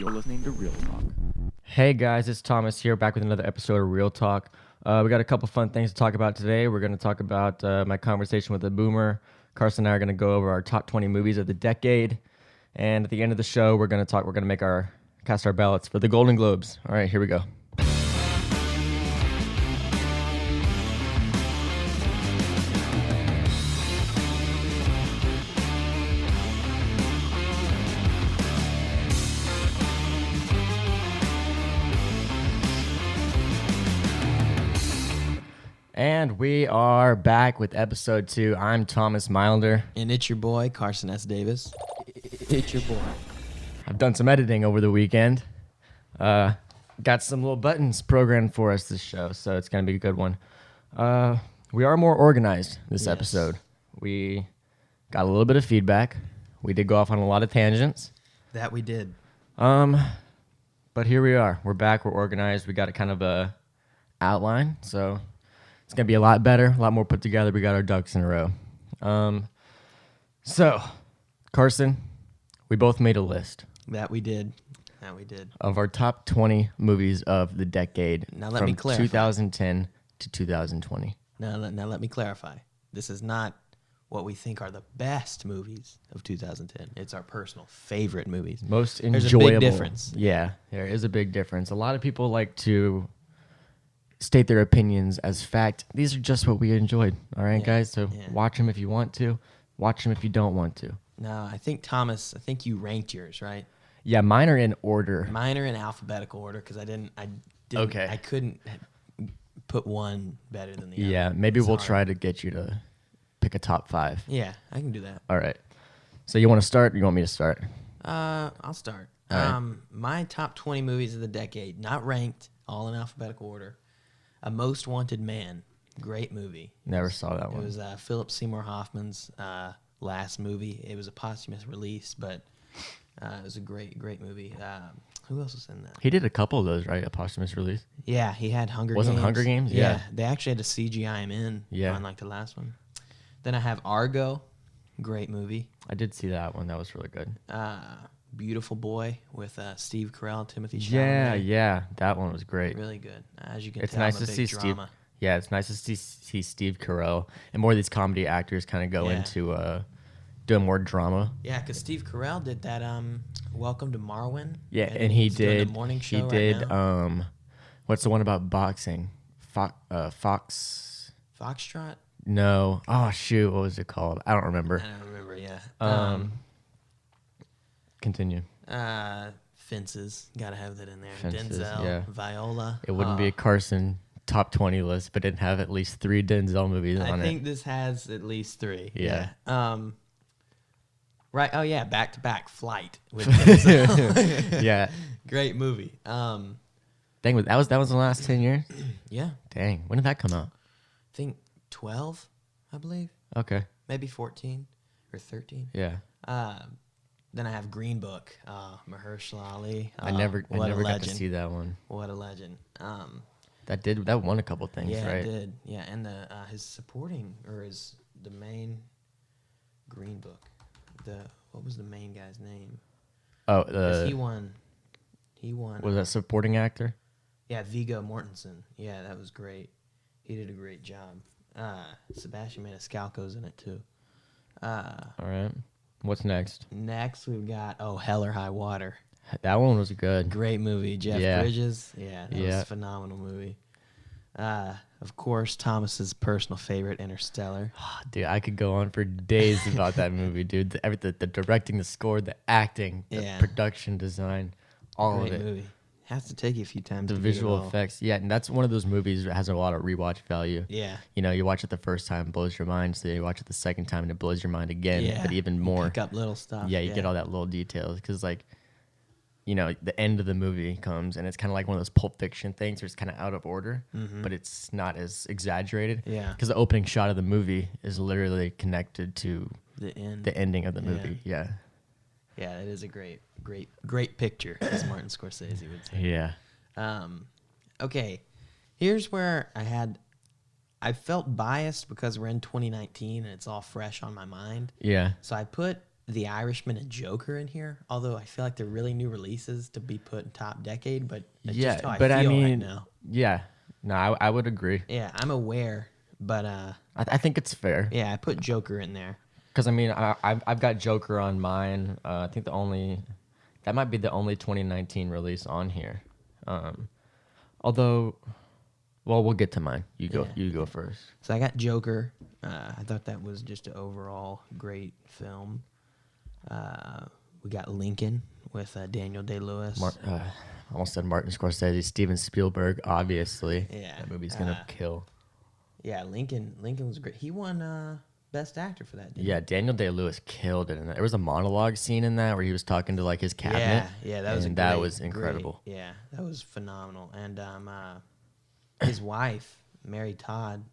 You're listening to Real Talk. Hey guys, it's Thomas here, back with another episode of Real Talk. We got a couple fun things to talk about today. We're going to talk about my conversation with a boomer. Carson and I are going to go over our top 20 movies of the decade. And at the end of the show, we're going to cast our ballots for the Golden Globes. All right, here we go. And we are back with episode 2. I'm Thomas Milder. And it's your boy, Carson S. Davis. It's your boy. I've done some editing over the weekend. Got some little buttons programmed for us this show, so it's going to be a good one. We are more organized this episode. We got a little bit of feedback. We did go off on a lot of tangents. That we did. But here we are. We're back. We're organized. We got a kind of a outline, so it's going to be a lot better, a lot more put together. We got our ducks in a row. So, Carson, we both made a list. That we did. Of our top 20 movies of the decade. Now let me clarify. 2010 to 2020. Now let me clarify. This is not what we think are the best movies of 2010. It's our personal favorite movies. Most enjoyable. There's a big difference. Yeah, there is a big difference. A lot of people like to state their opinions as fact. These are just what we enjoyed. All right, guys? So watch them if you want to. Watch them if you don't want to. No, I think, Thomas, you ranked yours, right? Yeah, mine are in order. Mine are in alphabetical order because I couldn't put one better than the other. Yeah, maybe we'll hard. try to get you to pick a top 5. Yeah, I can do that. All right. So you want to start or you want me to start? I'll start. All right. My top 20 movies of the decade, not ranked, all in alphabetical order. A Most Wanted Man, great movie. Never saw that one. It was Philip Seymour Hoffman's last movie. It was a posthumous release, but it was a great movie. Who else was in that? He did a couple of those, right? A posthumous release? Yeah, he had Hunger Games. Wasn't Hunger Games? Yeah. They actually had to CGI him in on like the last one. Then I have Argo, great movie. I did see that one. That was really good. Beautiful Boy with Steve Carell, Timothy Chalamet. Yeah. That one was great. Really good. As you can It's tell, nice I'm a to big see drama. Steve. Yeah, it's nice to see Steve Carell and more of these comedy actors kind of go into doing more drama. Yeah, because Steve Carell did that Welcome to Marwen. Yeah, and he he's doing did. a morning show He did. right now. What's the one about boxing? Fox. Foxtrot? No. Oh shoot, what was it called? I don't remember. I don't remember, yeah. Continue. Fences. Gotta have that in there. Fences, Denzel, yeah. Viola. It wouldn't be a Carson top 20 list, but didn't have at least 3 Denzel movies on it. I think this has at least 3. Yeah. Right. Oh yeah, Back to Back Flight with Denzel. Yeah. Great movie. Dang, that was the last 10 years? Yeah. Dang, when did that come out? I think 12, I believe. Okay. Maybe 14 or 13. Yeah. Then I have Green Book, Mahershala Ali. I never got to see that one. What a legend. That won a couple things, yeah, right? it did. Yeah, and the main Green Book. What was the main guy's name? Oh, 'Cause he won. Was that supporting actor? Yeah, Viggo Mortensen. Yeah, that was great. He did a great job. Sebastian Maniscalco's in it too. All right. What's next? Next we've got Hell or High Water. That one was good. Great movie. Jeff Bridges. Yeah, that was a phenomenal movie. Of course, Thomas's personal favorite, Interstellar. Dude, I could go on for days about that movie, dude. The directing, the score, the acting, the production design, all Great of it. Movie. Has to take you a few times. The to visual effects. Yeah, and that's one of those movies that has a lot of rewatch value. Yeah. You know, you watch it the first time, it blows your mind. So you watch it the second time, and it blows your mind again. Yeah. But even more. You pick up little stuff. Yeah, you get all that little details. Because, like, you know, the end of the movie comes, and it's kind of like one of those Pulp Fiction things where it's kind of out of order, but it's not as exaggerated. Yeah. Because the opening shot of the movie is literally connected to the ending of the movie. Yeah. Yeah, it is a great picture, as Martin Scorsese would say. Yeah. Okay, here's where I felt biased because we're in 2019 and it's all fresh on my mind. Yeah. So I put The Irishman and Joker in here, although I feel like they're really new releases to be put in top decade, but that's just how I feel right now. Yeah, no, I would agree. Yeah, I'm aware, but I think it's fair. yeah, I put Joker in there. Because I mean, I've got Joker on mine. I think that might be the only 2019 release on here. Although, well, we'll get to mine. You go first. So I got Joker. I thought that was just an overall great film. We got Lincoln with Daniel Day-Lewis. Almost said Martin Scorsese, Steven Spielberg, obviously. Yeah. That movie's gonna kill. Yeah, Lincoln was great. He won Best Actor for that, didn't Yeah, Daniel Day-Lewis killed it. And there was a monologue scene in that where he was talking to like his cabinet. Yeah, that was incredible. Yeah, that was phenomenal. And his wife, Mary Todd,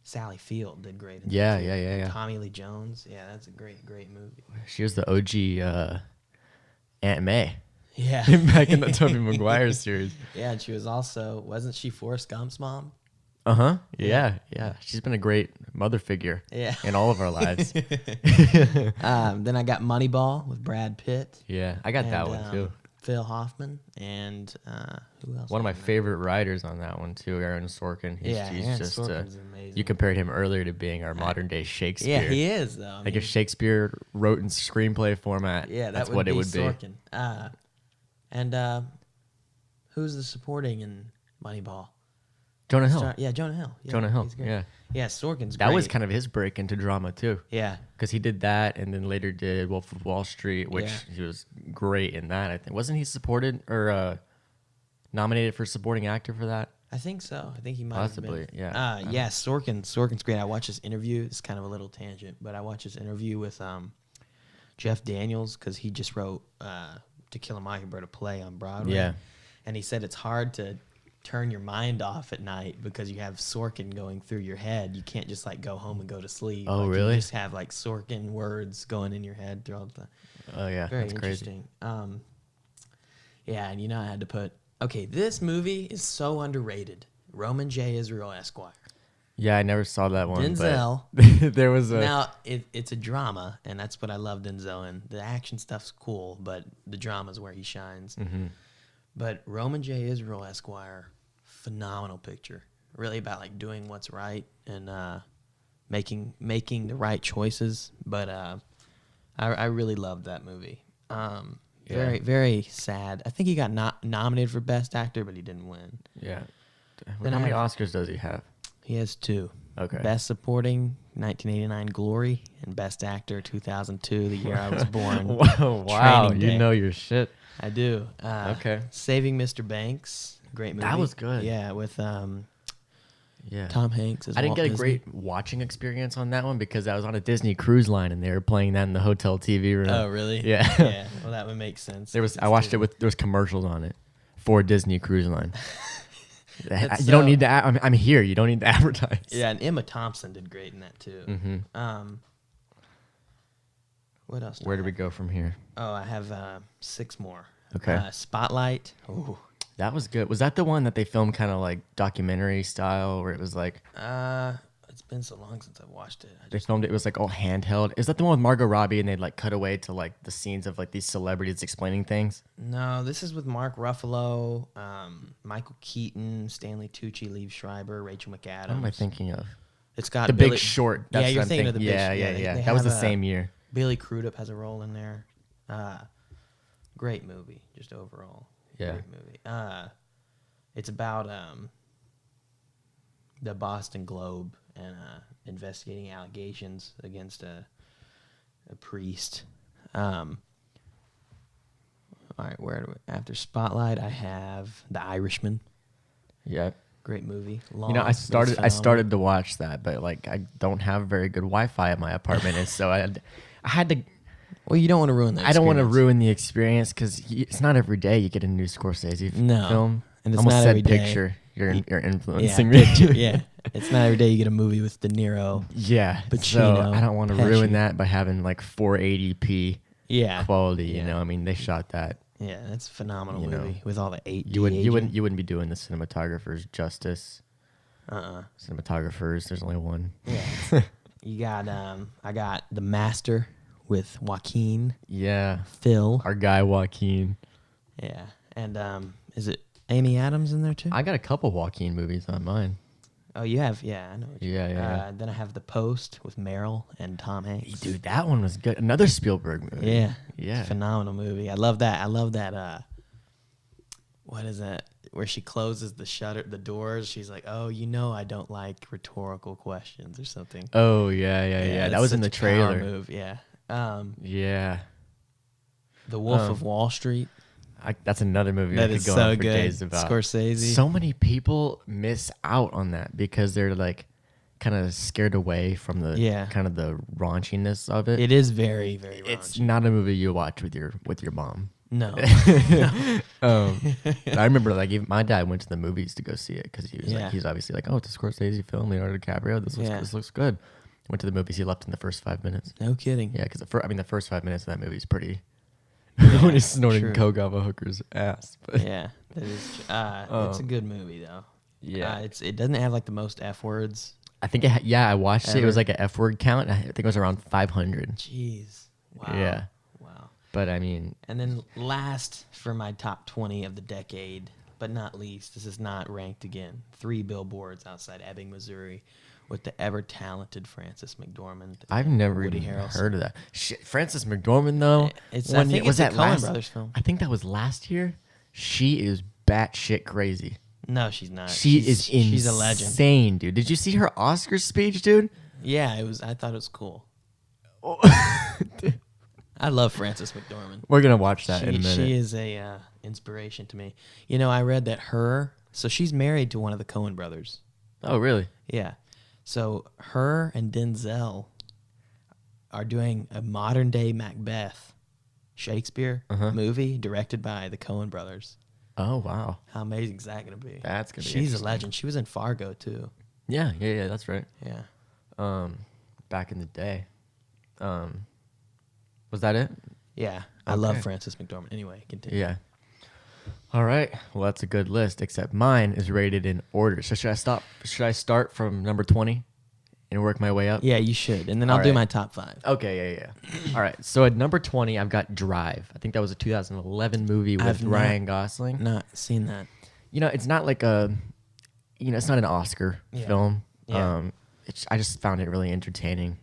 Sally Field did great. In that too. Yeah. Tommy Lee Jones. Yeah, that's a great movie. She was the OG Aunt May. Yeah. Back in the Tobey Maguire series. Yeah, and she was also, wasn't she Forrest Gump's mom? Uh-huh. Yeah. She's been a great mother figure in all of our lives. Then I got Moneyball with Brad Pitt. Yeah, I got that one too. Phil Hoffman and who else? One of my favorite writers on that one too, Aaron Sorkin. Aaron Sorkin's amazing. You compared him earlier to being our modern day Shakespeare. Yeah, he is though. Like if Shakespeare wrote in screenplay format, that's what it would be. Sorkin. And who's the supporting in Moneyball? Jonah Hill. Jonah Hill. Yeah, Jonah Hill. he's great. Yeah. Yeah, Sorkin's great. That was kind of his break into drama too. Yeah. Because he did that and then later did Wolf of Wall Street, which he was great in that, I think. Wasn't he supported or nominated for supporting actor for that? I think so. I think he might Possibly, have been. yeah. Sorkin's great. I watched this interview. It's kind of a little tangent, but I watched this interview with Jeff Daniels because he just wrote To Kill a Mockingbird, a play on Broadway. Yeah. And he said it's hard to turn your mind off at night because you have Sorkin going through your head. You can't just like go home and go to sleep. Oh, like, really? You just have like Sorkin words going in your head throughout the. Oh yeah, Very that's interesting. crazy. Yeah, and I had to put. Okay, this movie is so underrated. Roman J. Israel Esquire. Yeah, I never saw that one. Denzel. But there was a. Now it's a drama, and that's what I love Denzel in. The action stuff's cool, but the drama's where he shines. Mm-hmm. But Roman J. Israel Esquire, phenomenal picture. Really about like doing what's right and making the right choices. But I really loved that movie. Very, very sad. I think he got nominated for Best Actor, but he didn't win. Yeah. Then How many Oscars does he have? He has 2. Okay. Best Supporting, 1989 Glory, and Best Actor, 2002, the year I was born. Wow, Training you Day. know your shit. I do. Okay. Saving Mr. Banks, great movie. That was good. Yeah, with Yeah. Tom Hanks as I didn't Walt get a Disney. great watching experience on that one because I was on a Disney cruise line and they were playing that in the hotel TV room. Oh, really? Yeah. Yeah. Well, that would make sense. I watched it with there was commercials on it for Disney Cruise Line. That's You don't need to. I'm here. You don't need to advertise. Yeah, and Emma Thompson did great in that too. Mm-hmm. What else? Where do we go from here? Oh, I have 6 more. Okay. Spotlight. Ooh. That was good. Was that the one that they filmed kind of like documentary style, where it was like It's been so long since I've watched it. they filmed it? It was like all handheld. Is that the one with Margot Robbie and they'd like cut away to like the scenes of like these celebrities explaining things? No, this is with Mark Ruffalo, Michael Keaton, Stanley Tucci, Liev Schreiber, Rachel McAdams. What am I thinking of? It's got The Billy, Big Short. Yeah, That's you're what I'm thinking of the Big Yeah, Short. yeah, They yeah. That was the have, same year. Billy Crudup has a role in there. Great movie, just overall. Yeah. Great movie. It's about the Boston Globe and investigating allegations against a priest. All right, after Spotlight, I have The Irishman. Yeah. Great movie. You know, I started to watch that, but like I don't have very good Wi-Fi at my apartment, and so I had to. Well, you don't want to ruin that. I don't want to ruin the experience because it's not every day you get a new Scorsese film. And it's Almost not said every day. picture. You're influencing me. Picture, yeah. It's not every day you get a movie with De Niro. Yeah. Pacino, So I don't want to ruin that by having like 480p quality. You know, I mean, they shot that. Yeah, that's a phenomenal You know, movie with all the 8D. You wouldn't be doing the cinematographers justice. Cinematographers. There's only one. Yeah. You got I got The Master with Joaquin. Yeah. Phil. Our guy Joaquin. Yeah. And is it Amy Adams in there too? I got a couple Joaquin movies on mine. Oh, you have? Yeah, I know. Yeah. Then I have The Post with Meryl and Tom Hanks. Dude, that one was good. Another Spielberg movie. Yeah. Yeah. Phenomenal movie. I love that. What is that? Where she closes the doors. She's like, "Oh, I don't like rhetorical questions," or something. Oh, yeah. That was in the trailer. Move. Yeah. Yeah. The Wolf of Wall Street. That's another movie That I could is go so on for good. days about. Scorsese. So many people miss out on that because they're like kind of scared away from the kind of the raunchiness of it. It is very, very raunchy. It's not a movie you watch with your mom. No. I remember like even my dad went to the movies to go see it because he was like, he's obviously like, oh, it's a Scorsese film, Leonardo DiCaprio. This looks good. Went to the movies. He left in the first 5 minutes. No kidding. Yeah, because the first 5 minutes of that movie is pretty. When he's snorting true. coke off a hooker's ass. But Yeah, that is. It's a good movie though. Yeah. It doesn't have like the most F words. I think I watched it. It was like an F word count. I think it was around 500. Jeez. Wow. Yeah. Wow. But I mean, And then last for my top 20 of the decade, but not least, this is not ranked again. 3 billboards outside Ebbing, Missouri, with the ever talented Frances McDormand. I've and never Woody even Harrelson. heard of that. Shit, Frances McDormand though. I think it's a Coen Brothers film. I think that was last year. She is batshit crazy. No, she's not. She's She's a legend. insane, dude. Did you see her Oscar speech, dude? Yeah, it was. I thought it was cool. I love Frances McDormand. We're gonna watch that in a minute. She is a inspiration to me. I read that so she's married to one of the Coen brothers. Oh, really? Yeah. So her and Denzel are doing a modern day Macbeth Shakespeare movie directed by the Coen brothers. Oh, wow. How amazing is that going to be? That's gonna be. She's a interesting. legend. She was in Fargo too. Yeah. That's right. Yeah. Back in the day. Was that it? Yeah. I love Frances McDormand. Anyway, continue. Yeah. All right. Well, that's a good list, except mine is rated in order. So should I start from number 20 and work my way up? Yeah, you should. And then I'll All do right. my top 5. Okay, yeah. All right. So at number 20, I've got Drive. I think that was a 2011 movie with Ryan Gosling. Not seen that. It's not like it's not an Oscar film. Yeah. I just found it really entertaining.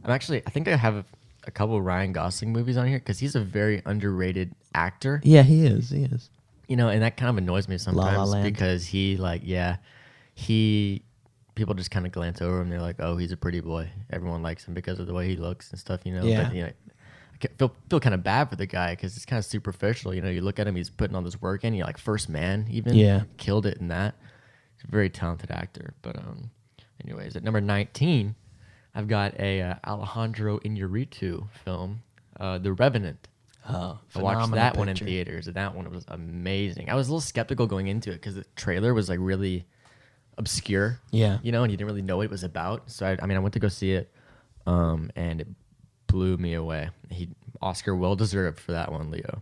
I think I have a couple of Ryan Gosling movies on here because he's a very underrated actor. Yeah, he is. He is. And that kind of annoys me sometimes Land. because people just kind of glance over him. They're like, oh, he's a pretty boy. Everyone likes him because of the way he looks and stuff, Yeah. But, I feel kind of bad for the guy because it's kind of superficial. You look at him, he's putting all this work in. You're like First Man even. Yeah. Killed it in that. He's a very talented actor. But anyways, at number 19, I've got a Alejandro Iñárritu film, The Revenant. Oh, I watched that one in theaters, and that one was amazing. I was a little skeptical going into it because the trailer was like really obscure. Yeah. And you didn't really know what it was about. So I went to go see it, and it blew me away. Oscar well deserved for that one, Leo.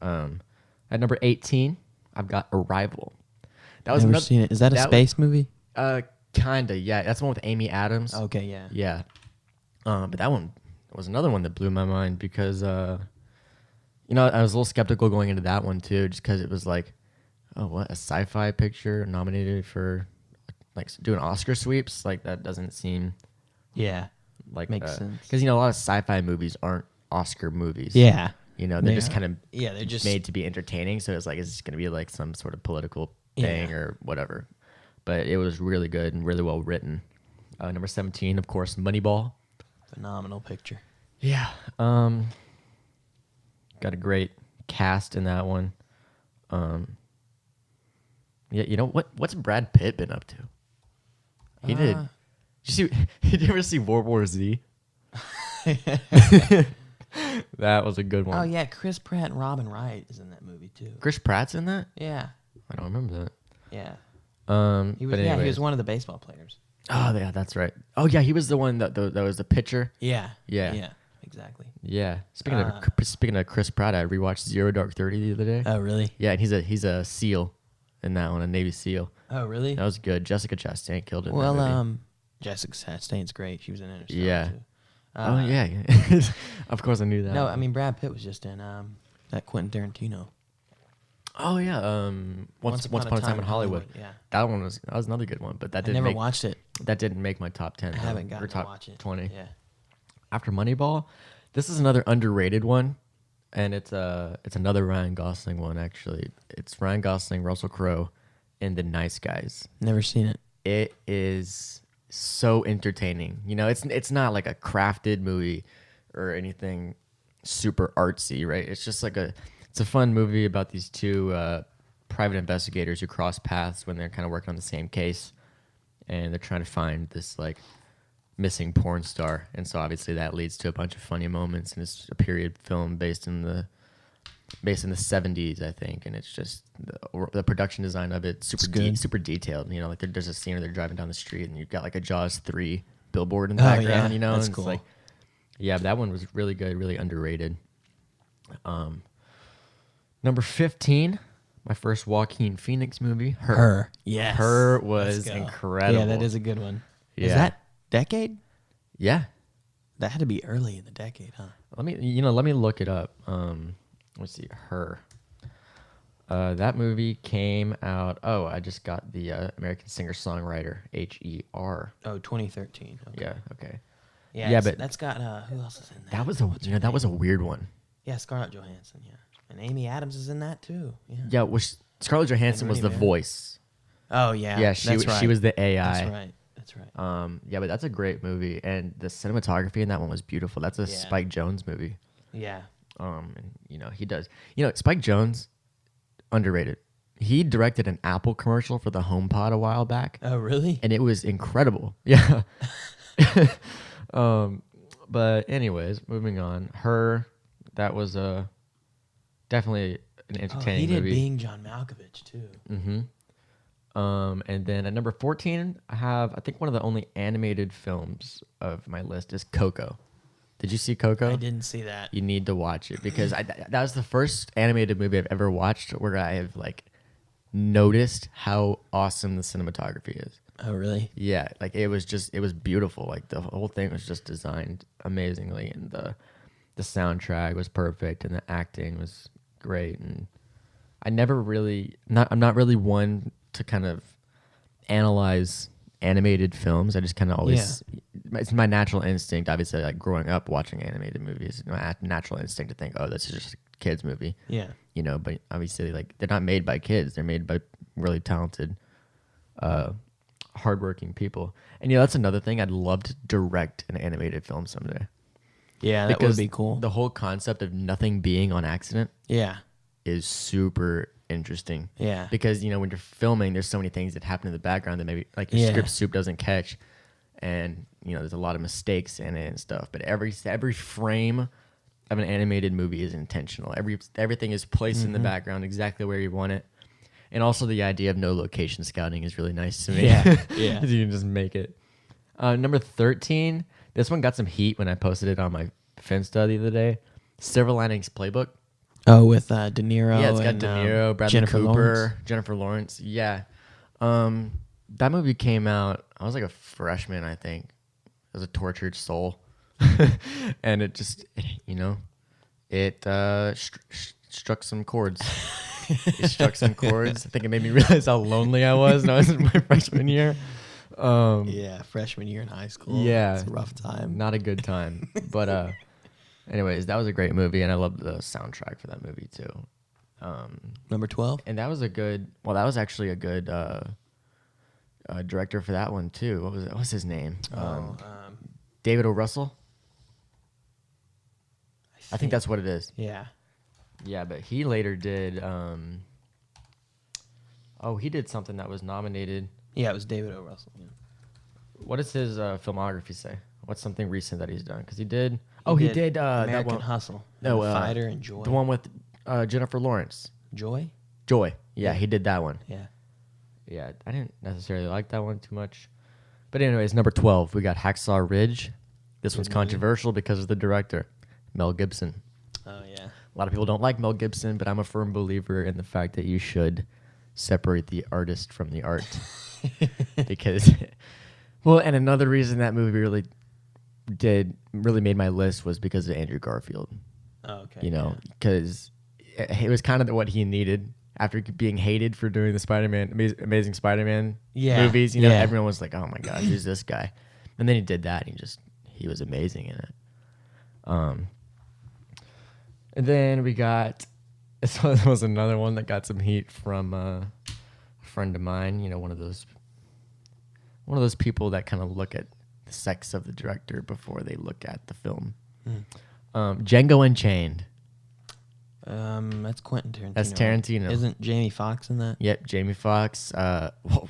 At number 18, I've got Arrival. That was Never seen it. Is that a space movie? Kinda, yeah. That's the one with Amy Adams. Okay, yeah. Yeah. But that one was another one that blew my mind because, I was a little skeptical going into that one too, just because it was like, oh, what, a sci-fi picture nominated for, like, doing Oscar sweeps? Like, that doesn't seem Yeah. like Makes sense. Because, a lot of sci-fi movies aren't Oscar movies. Yeah. They're just kind of they're just made to be entertaining. So it's like, is this going to be like some sort of political thing or whatever? But it was really good and really well written. Number 17, of course, Moneyball. phenomenal picture. Yeah. Got a great cast in that one. Yeah, what's Brad Pitt been up to? He did. Did you ever see World War Z? That was a good one. Oh yeah, Chris Pratt and Robin Wright is in that movie too. Chris Pratt's in that? Yeah. I don't remember that. Yeah. He He was one of the baseball players. Oh yeah, that's right. Oh yeah, he was the one that was the pitcher. Yeah. Yeah. Yeah. Exactly. Yeah. Speaking of Chris Pratt, I rewatched Zero Dark 30 the other day. Oh really? Yeah, and he's a SEAL in that one, a Navy SEAL. Oh really? That was good. Jessica Chastain killed it. In Well, that movie. Jessica Chastain's great. She was in Interstellar Yeah. too. Oh yeah, of course I knew that. No, I mean Brad Pitt was just in that Quentin Tarantino. Oh yeah, Once Upon a Time in Hollywood. Yeah, That was another good one, but that I didn't never make, watched it. that didn't make my top 10. I haven't gotten or to top watch it. 20. Yeah. After Moneyball, this is another underrated one, and it's another Ryan Gosling one actually. It's Ryan Gosling, Russell Crowe, and The Nice Guys. Never seen it. It is so entertaining. You know, it's not like a crafted movie or anything super artsy, right? It's just like it's a fun movie about these two private investigators who cross paths when they're kind of working on the same case, and they're trying to find this like missing porn star, and so obviously that leads to a bunch of funny moments, and it's a period film based in the 70s, I think, and it's just the production design of it super detailed. You know, like there's a scene where they're driving down the street and you've got like a Jaws 3 billboard in the background. Yeah, you know, that's and cool. It's like, yeah, but that one was really good, really underrated. Number 15, my first Joaquin Phoenix movie, Her. Yes. Her Let's was go. incredible. Yeah, that is a good one. Yeah. Is that decade? Yeah. That had to be early in the decade, huh? Let me look it up. Let's see, Her. That movie came out. Oh, I just got the American singer-songwriter, HER. Oh, 2013. Okay. Yeah. Okay. Yeah, but that's got who else is in that? That was a weird one. Yeah, Scarlett Johansson. Yeah, and Amy Adams is in that too. Yeah. Yeah, Scarlett Johansson was the Rooney Mara. voice. Oh yeah. Yeah, that's right. she was the AI. That's right. That's right. Yeah, but that's a great movie, and the cinematography in that one was beautiful. That's a Yeah. Spike Jonze movie. Yeah. And he does. Spike Jonze, underrated. He directed an Apple commercial for the HomePod a while back, Oh really? and it was incredible. Yeah. But anyways, moving on. Her, that was definitely an Oh, entertaining he did movie. Being John Malkovich too. And then at number 14, I think one of the only animated films of my list is Coco. Did you see Coco? I didn't see that. You need to watch it because that was the first animated movie I've ever watched where I have like noticed how awesome the cinematography is. Oh really? Yeah, like it was beautiful. Like the whole thing was just designed amazingly, and the soundtrack was perfect, and the acting was great. And I'm not really one to kind of analyze animated films. I just kind of always, it's my natural instinct. Obviously, like growing up watching animated movies, my natural instinct to think, oh, this is just a kids movie. Yeah. But obviously, like they're not made by kids. They're made by really talented, hardworking people. And that's another thing. I'd love to direct an animated film someday. Yeah, that would be cool. The whole concept of nothing being on accident Yeah. is super interesting. Yeah. Because when you're filming, there's so many things that happen in the background that maybe like your Yeah. script soup doesn't catch, and there's a lot of mistakes in it and stuff. But every frame of an animated movie is intentional. Everything is placed in the background exactly where you want it. And also the idea of no location scouting is really nice to me. Yeah. Yeah. You can just make it. Number 13. This one got some heat when I posted it on my Finsta the other day. Silver Linings Playbook. Oh, with De Niro. Yeah, it's got and, De Niro, Bradley Jennifer Cooper, Lawrence. Jennifer Lawrence. Yeah. That movie came out, I was like a freshman, I think. I was a tortured soul. And it just, struck some chords. It struck some chords. I think it made me realize how lonely I was when I was in my freshman year. Yeah, freshman year in high school. Yeah. It's a rough time. Not a good time. But anyways, that was a great movie, and I loved the soundtrack for that movie too. Number 12? And that was actually a good director for that one too. What was his name? David O. Russell? I think that's what it is. Yeah. Yeah, but he later did he did something that was nominated. Yeah, it was David O. Russell. Yeah. What does his filmography say? What's something recent that he's done? Because he did that American one. Hustle. No, Fighter and Joy. The one with Jennifer Lawrence. Joy? Joy. Yeah, Yeah. he did that one. Yeah. Yeah, I didn't necessarily like that one too much. But anyways, number 12, we got Hacksaw Ridge. This one's movie. controversial because of the director, Mel Gibson. Oh, yeah. A lot of people don't like Mel Gibson, but I'm a firm believer in the fact that you should separate the artist from the art. Because, and another reason that movie really really made my list was because of Andrew Garfield. Oh, okay. You know, because it was kind of what he needed after being hated for doing the Amazing Spider-Man movies. You know, everyone was like, "Oh my gosh, who's this guy?" And then he did that, and he was amazing in it. And then we got this was another one that got some heat from a friend of mine. You know, one of those people that kind of look at the sex of the director before they look at the film. Django Unchained. That's Quentin Tarantino. That's Tarantino. Right? Isn't Jamie Foxx in that? Yep, Jamie Foxx.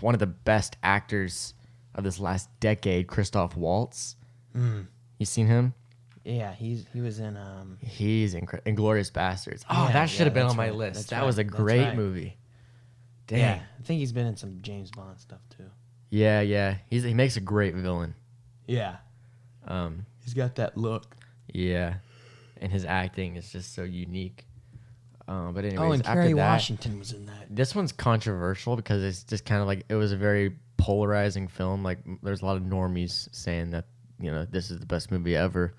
One of the best actors of this last decade, Christoph Waltz. You seen him? Yeah, he was in. He's Inglourious Bastards. Oh, that should have been on my list. That was a great movie. Dang. Yeah, I think he's been in some James Bond stuff too. Yeah. He makes a great villain. Yeah. He's got that look. Yeah, and his acting is just so unique. But anyways, and after Kerry that, Washington was in that. This one's controversial because it's just kind of like it was a very polarizing film. Like there's a lot of normies saying that this is the best movie ever.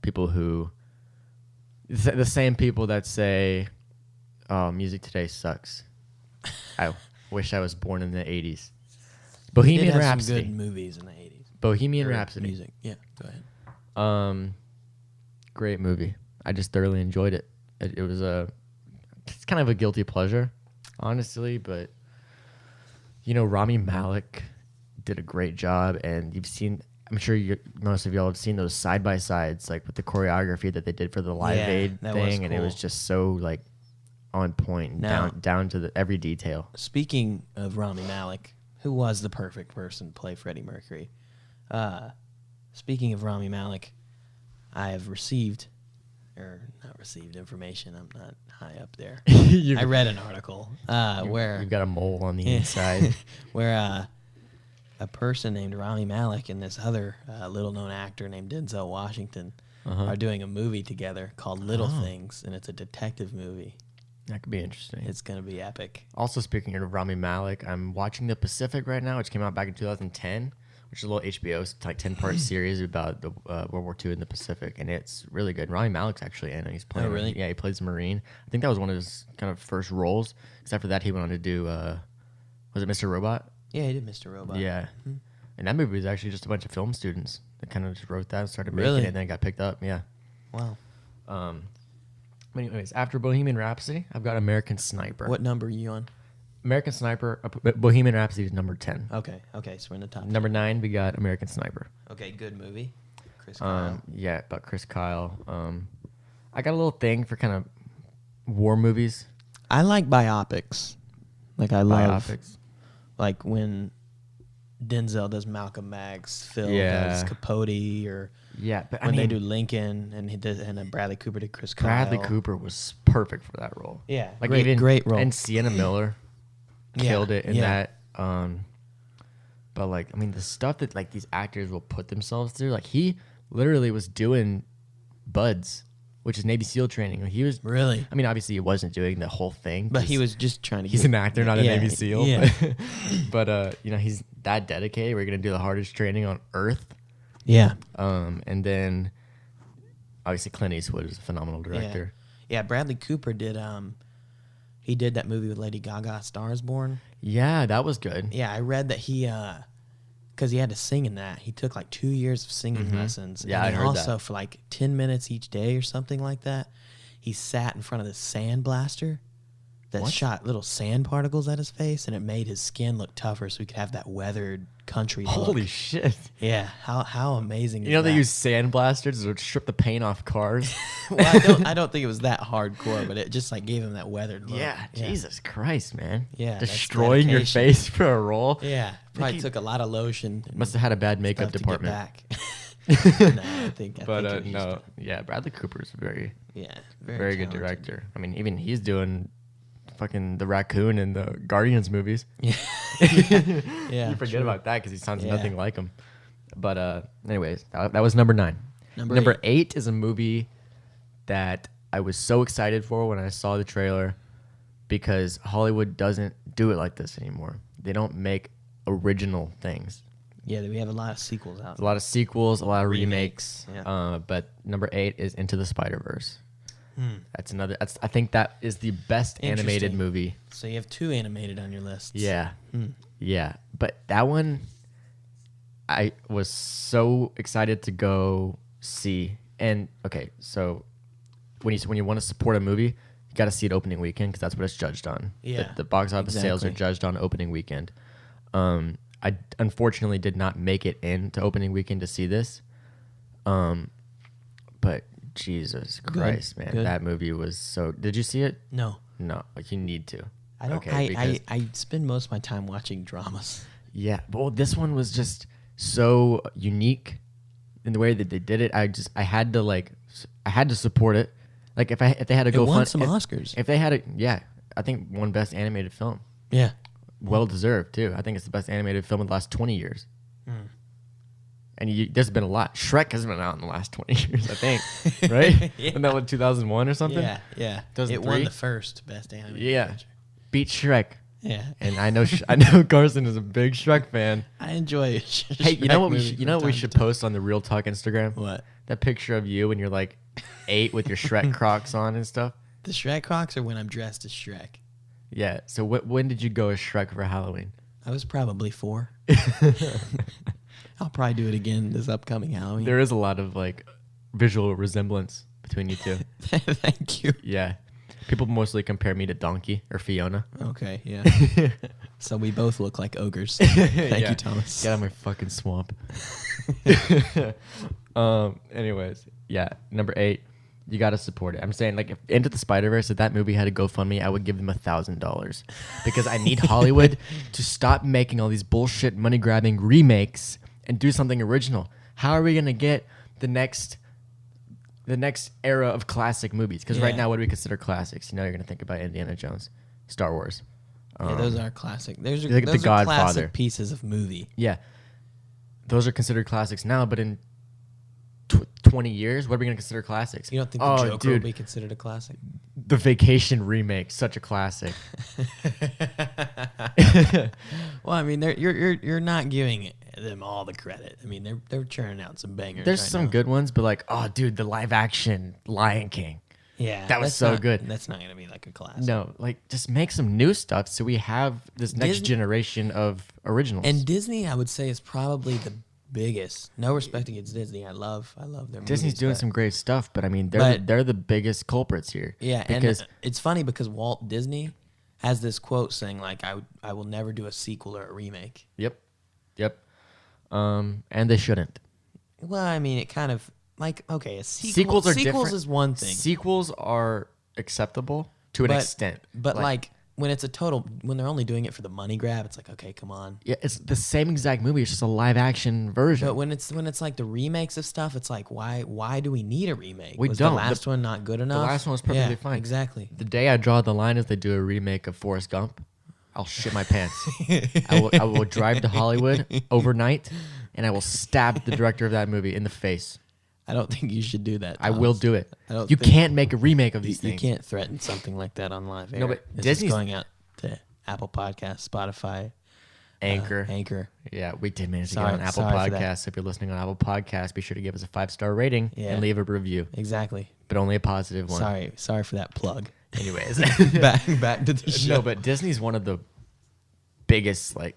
People who the same people that say, "Oh, music today sucks." I wish I was born in the '80s. Bohemian Rhapsody. Some good movies in the '80s. Bohemian Rhapsody. Music. Yeah, go ahead. Great movie. I just thoroughly enjoyed it. It's kind of a guilty pleasure, honestly, but Rami Malek did a great job, and I'm sure most of y'all have seen those side by sides, like with the choreography that they did for the Live Aid thing, and it was just so like on point, down to every detail. Speaking of Rami Malek, who was the perfect person to play Freddie Mercury? Speaking of Rami Malek, I have not received information. I'm not high up there. I read an article where you've got a mole on the inside, where a person named Rami Malek and this other little-known actor named Denzel Washington are doing a movie together called Little Things, and it's a detective movie. That could be interesting. It's going to be epic. Also, speaking of Rami Malek, I'm watching The Pacific right now, which came out back in 2010. Which is a little HBO like 10-part series about the World War II in the Pacific, and it's really good. Rami Malek's actually in it. He's playing. Oh, really? Yeah, he plays a Marine. I think that was one of his kind of first roles. Because after that, he went on to do was it Mr. Robot? Yeah, he did Mr. Robot. Yeah, and that movie was actually just a bunch of film students that kind of just wrote that and started making it, and then it got picked up. Yeah. Wow. Anyways, after Bohemian Rhapsody, I've got American Sniper. What number are you on? American Sniper, Bohemian Rhapsody is number 10. Okay, so we're in the top. Number 9, we got American Sniper. Okay, good movie. Chris Kyle. Yeah, about Chris Kyle. I got a little thing for kind of war movies. I like biopics. Like I love biopics. Like when Denzel does Malcolm X, Phil does Capote, or but when they do Lincoln, and Bradley Cooper did Chris Kyle. Bradley Cooper was perfect for that role. Yeah, like great role. And Sienna Miller killed it in that. But like, I mean, the stuff that like these actors will put themselves through, like he literally was doing BUDS, which is Navy SEAL training. He was really. I mean, obviously he wasn't doing the whole thing, but he was just trying to. He's an actor, not a Navy SEAL. Yeah. But he's that dedicated. We're gonna do the hardest training on Earth. Yeah. And then obviously Clint Eastwood is a phenomenal director. Yeah. Bradley Cooper did. He did that movie with Lady Gaga, Star is Born. Yeah, that was good. Yeah, I read that he, because he had to sing in that, he took like 2 years of singing lessons. Yeah, and I heard also that. for like 10 minutes each day or something like that, he sat in front of this sand blaster that shot little sand particles at his face, and it made his skin look tougher so he could have that weathered country look. Holy shit. Yeah, how amazing is that? You know they use sand blasters to strip the paint off cars? Well, I don't think it was that hardcore, but it just like gave him that weathered look. Yeah, Jesus Christ, man. Yeah, destroying your face for a role. Yeah, probably took a lot lot of lotion. Must have had a bad makeup department. Bradley Cooper is very good director. I mean, even he's doing fucking the raccoon in the Guardians movies. Yeah, you forget about that because he sounds nothing like him. But anyways, that was number 9. Number 8 is a movie that I was so excited for when I saw the trailer because Hollywood doesn't do it like this anymore. They don't make original things. Yeah, we have a lot of sequels out. A lot of sequels, a lot of remakes. Yeah. But number 8 is Into the Spider-Verse. That's another. I think that is the best animated movie. So you have 2 animated on your list. Yeah, yeah. But that one, I was so excited to go see. And okay, so when you want to support a movie, you got to see it opening weekend because that's what it's judged on. Yeah, the box office sales are judged on opening weekend. I unfortunately did not make it into opening weekend to see this. But Jesus Christ, man, that movie was so. Did you see it? No. Like you need to. I don't. Okay, I spend most of my time watching dramas. Yeah, well, this one was just so unique in the way that they did it. I had to support it. Like if they had to go, it won some Oscars. If they had it, yeah, I think won best animated film. Yeah, well deserved too. I think it's the best animated film in the last 20 years. And there's been a lot. Shrek has been out in the last 20 years, I think. Right? Yeah. Isn't that what 2001 or something? Yeah. 2003? It won the first best animated. Yeah, feature. beat Shrek. Yeah, and I know Carson is a big Shrek fan. I enjoy. Hey, you know what we should post on the Real Talk Instagram? What? That picture of you when you're like 8 with your Shrek Crocs on and stuff. The Shrek Crocs, or when I'm dressed as Shrek? Yeah. So when did you go as Shrek for Halloween? I was probably 4. I'll probably do it again this upcoming Halloween. There is a lot of like visual resemblance between you two. Thank you. Yeah. People mostly compare me to Donkey or Fiona. Okay, yeah. So we both look like ogres. Thank you, Thomas. Get out of my fucking swamp. Anyways, yeah. Number 8, you got to support it. I'm saying, like, if Into the Spider-Verse, if that movie had a GoFundMe, I would give them $1,000 because I need Hollywood to stop making all these bullshit money-grabbing remakes and do something original. How are we gonna get the next era of classic movies? Because right now, what do we consider classics? You know, you're gonna think about Indiana Jones, Star Wars. Yeah, those are classic. Those are like those The are Godfather. classic pieces of movie. Yeah, those are considered classics now. But in 20 years, what are we gonna consider classics? You don't think the Joker will be considered a classic? The Vacation remake, such a classic. Well, I mean, you're not giving them all the credit. I mean, they're churning out some bangers. There's right some now. good ones, but like, oh, dude, the live action Lion King. Yeah, that was so good. That's not gonna be like a classic. No, like just make some new stuff so we have this next generation of originals. And Disney, I would say, is probably the biggest. No respect against Disney. I love their Disney's movies, doing some great stuff, but I mean, they're the biggest culprits here. Yeah, because and it's funny because Walt Disney has this quote saying like, I will never do a sequel or a remake. Yep. And they shouldn't. Well, I mean, it kind of like, okay, sequels are different. Is one thing. Sequels are acceptable to an extent, but like when it's when they're only doing it for the money grab, it's like, okay, come on. Yeah, it's the same exact movie. It's just a live action version. But when it's like the remakes of stuff, it's like, why do we need a remake? We was don't. The last one not good enough? The last one was perfectly fine. Exactly. The day I draw the line is they do a remake of Forrest Gump, I'll shit my pants. I will drive to Hollywood overnight, and I will stab the director of that movie in the face. I don't think you should do that, Thomas. I will do it. You can't make a remake of these things. You can't threaten something like that on live air. No, but this is going out to Apple Podcasts, Spotify, Anchor. Yeah, we did manage to get on Apple Podcasts. If you're listening on Apple Podcasts, be sure to give us a 5-star rating and leave a review. Exactly. But only a positive one. Sorry for that plug. Anyways. back to the show. No, but Disney's one of the biggest, like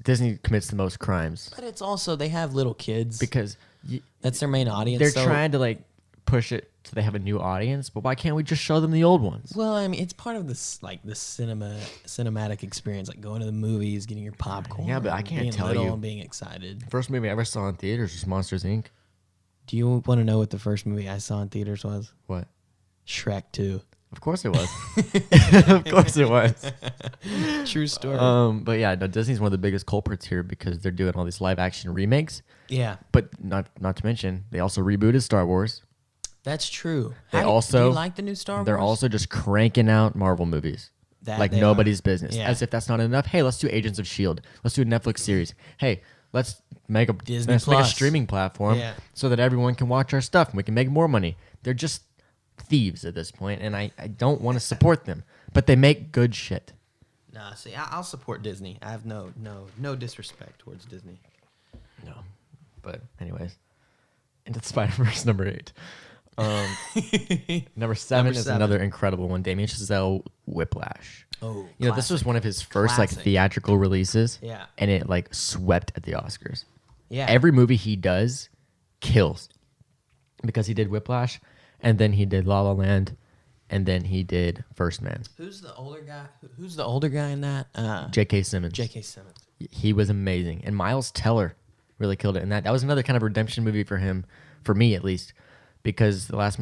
Disney commits the most crimes. But it's also, they have little kids. Because that's their main audience. They're trying to push it so they have a new audience, but why can't we just show them the old ones? Well, I mean, it's part of this the cinematic experience, like going to the movies, getting your popcorn. Yeah, but I can't tell you. And being excited. First movie I ever saw in theaters was Monsters Inc. Do you want to know what the first movie I saw in theaters was? What? Shrek 2. Of course it was. Of course it was. True story. But yeah, no, Disney's one of the biggest culprits here because they're doing all these live action remakes. Yeah. But not to mention, they also rebooted Star Wars. That's true. Do you like the new Star Wars? They're also just cranking out Marvel movies. Nobody's business. Yeah. As if that's not enough. Hey, let's do Agents of S.H.I.E.L.D. Let's do a Netflix series. Hey, let's make a streaming platform so that everyone can watch our stuff and we can make more money. They're just thieves at this point, and I don't want to support them. But they make good shit. Nah, see, I'll support Disney. I have no disrespect towards Disney. No. But anyways, Into the Spider-Verse number 8. Number 7 is another incredible one. Damien Chazelle, Whiplash. Oh, you know, this was one of his first like theatrical releases. Yeah. And it like swept at the Oscars. Yeah. Every movie he does kills. Because he did Whiplash, and then he did La La Land, and then he did First Man. Who's the older guy? Who's the older guy in that? J.K. Simmons. J.K. Simmons. He was amazing. And Miles Teller really killed it. And that was another kind of redemption movie for him, for me at least, because the last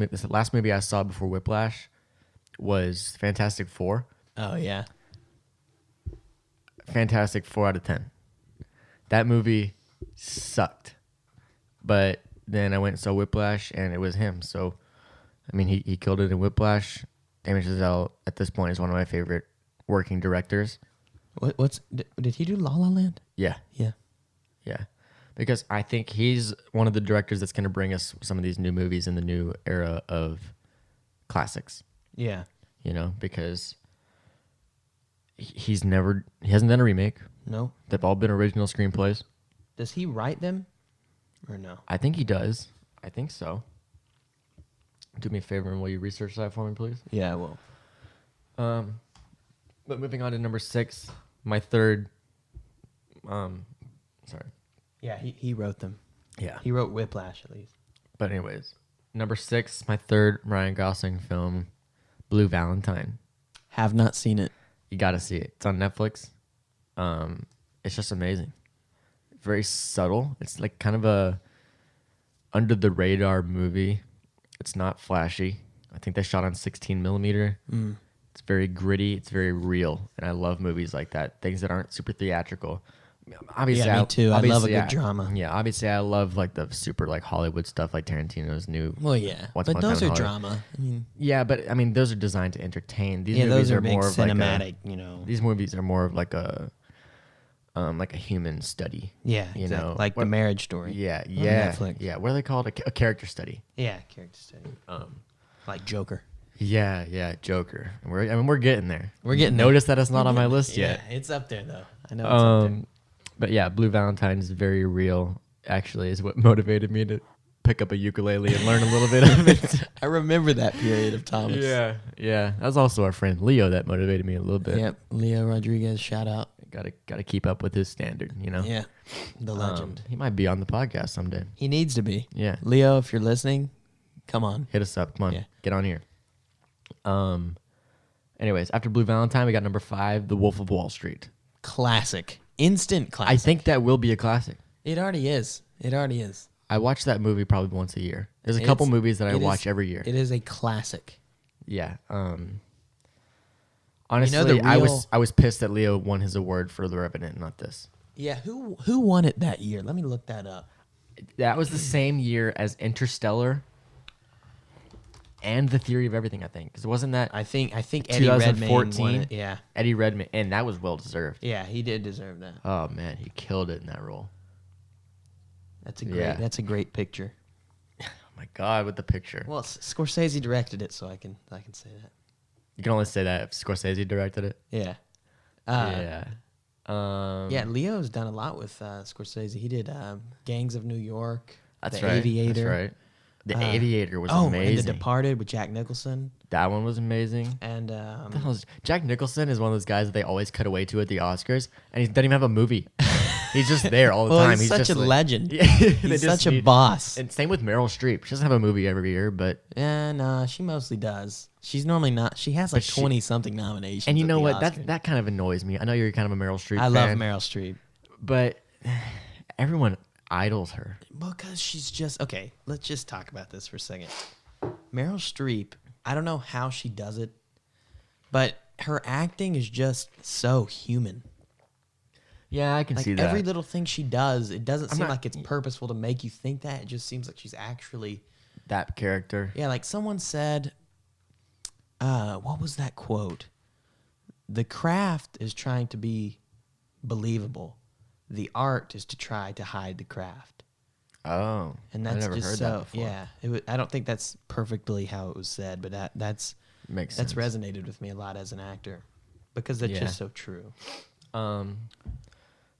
movie I saw before Whiplash was Fantastic Four. Oh, yeah. Fantastic 4 out of 10. That movie sucked. But then I went and saw Whiplash, and it was him. So, I mean, he killed it in Whiplash. Damien Chazelle, at this point, is one of my favorite working directors. Did he do La La Land? Yeah. Yeah. Yeah. Because I think he's one of the directors that's going to bring us some of these new movies in the new era of classics. Yeah. You know, because he hasn't done a remake. No. They've all been original screenplays. Does he write them or no? I think he does. I think so. Do me a favor and will you research that for me, please? Yeah, I will. But moving on to number 6, my third. Sorry. Yeah, he wrote them. Yeah. He wrote Whiplash at least. But anyways, number 6, my third Ryan Gosling film, Blue Valentine. Have not seen it. You got to see it. It's on Netflix. It's just amazing. Very subtle. It's like kind of a under the radar movie. It's not flashy. I think they shot on 16 millimeter. It's very gritty. It's very real. And I love movies like that. Things that aren't super theatrical. Obviously, yeah, me too. I love a good I, drama. Yeah, obviously I love like the super like Hollywood stuff like Tarantino's new. Well, yeah. Once but Upon a those Time are in Hollywood. drama. I mean, Yeah, but I mean those are designed to entertain. These yeah, movies those are are big more of cinematic, like these movies are more of like a human study. Yeah, you exactly. know, like The Marriage Story. Yeah, on yeah, Netflix. yeah. What are they called? A character study. Yeah, character study. Like Joker. Yeah, Joker. We're getting there. We're getting Notice that it's not on my list yet. Yeah, it's up there though. I know it's up there. But yeah, Blue Valentine is very real. Actually, is what motivated me to pick up a ukulele and learn a little bit of it. I remember that period of Thomas. Yeah. That was also our friend Leo that motivated me a little bit. Yep, Leo Rodriguez, shout out. Gotta keep up with his standard, you know. Yeah, the legend. He might be on the podcast someday. He needs to be. Yeah, Leo, if you're listening, come on. hit us up. Come on, Yeah. get on here. Anyways, after Blue Valentine, we got number 5, The Wolf of Wall Street. Classic. Instant classic. I think that will be a classic. It already is. I watch that movie probably once a year. There's a couple movies that I watch every year. It is a classic. Yeah. Honestly, I was pissed that Leo won his award for The Revenant, not this. Yeah, who won it that year? Let me look that up. That was the same year as Interstellar and The Theory of Everything, I think. Because wasn't that I think Eddie Redmayne won 2014? it. Yeah. Eddie Redmayne, and that was well deserved. Yeah, he did deserve that. Oh man, he killed it in that role. That's a great picture. Oh my god, with the picture. Well, Scorsese directed it, so I can say that. You can only say that if Scorsese directed it. Yeah. Yeah. Yeah, Leo's done a lot with Scorsese. He did Gangs of New York. That's The right. Aviator. That's right. The Aviator was and amazing. The Departed with Jack Nicholson. That one was amazing. And What the hell is- Jack Nicholson is one of those guys that they always cut away to at the Oscars, and he doesn't even have a movie. He's just there all the time. He's such just a like- legend. Yeah, He's such a boss. And same with Meryl Streep. She doesn't have a movie every year, but Yeah, no, she mostly does. She's normally not. She has like But she- 20-something nominations. and you at know the what? Oscars. That kind of annoys me. I know you're kind of a Meryl Streep I fan. love Meryl Streep. But everyone idols her. Because she's just okay. Let's just talk about this for a second. Meryl Streep. I don't know how she does it, but her acting is just so human. Yeah, I can Like see that. every little thing she does, it doesn't seem not- like it's purposeful to make you think that. It just seems like she's actually. that character. Yeah, like someone said. What was that quote? The craft is trying to be believable. The art is to try to hide the craft. Oh, And I that's never just heard so that before. yeah. I don't think that's perfectly how it was said, but that's Makes sense. resonated with me a lot as an actor. because that's just so true. But